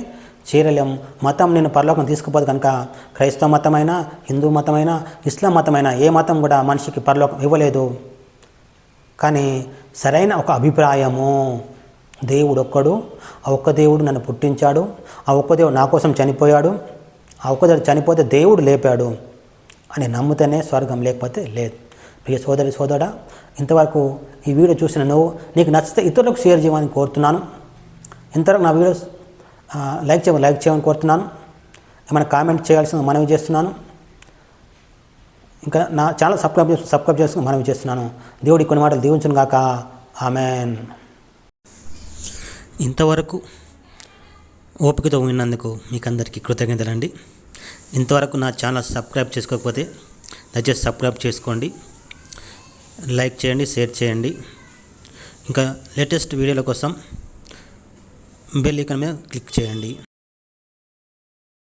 చేరలేం. మతం నేను పరలోకం తీసుకుపోదు కనుక క్రైస్తవ మతమైనా, హిందూ మతమైనా, ఇస్లాం మతమైనా ఏ మతం కూడా మనిషికి పరలోకం ఇవ్వలేదు. కానీ సరైన ఒక అభిప్రాయము, దేవుడు ఒక్కడు, ఆ ఒక్క దేవుడు నన్ను పుట్టించాడు, ఆ ఒక్క దేవుడు నా కోసం చనిపోయాడు, ఆ ఒక్క దేవుడు చనిపోతే దేవుడు లేపాడు అని నమ్మితేనే స్వర్గం, లేకపోతే లేదు. ప్రియ సోదరి సోదరుడా, ఇంతవరకు ఈ వీడియో చూసిన నువ్వు నీకు నచ్చితే ఇతరులకు షేర్ చేయమని కోరుతున్నాను. ఇంతవరకు నా వీడియోస్ లైక్ చేయమని కోరుతున్నాను. ఏమైనా కామెంట్ చేయాల్సిన మనవి చేస్తున్నాను. ఇంకా నా ఛానల్ సబ్స్క్రైబ్ చేసుకుని మనవి చేస్తున్నాను. దేవుడి కొన్ని మాటలు దీవించును గాక. ఆమెన్. ఇంతవరకు ఓపికతో విన్నందుకు మీకు అందరికీ కృతజ్ఞతలండి. ఇంతవరకు నా ఛానల్ సబ్స్క్రైబ్ చేసుకోకపోతే దయచేసి సబ్స్క్రైబ్ చేసుకోండి, లైక్ చేయండి, షేర్ చేయండి. ఇంకా లేటెస్ట్ వీడియోల కోసం బెల్ ఐకాన్ మీద క్లిక్ చేయండి.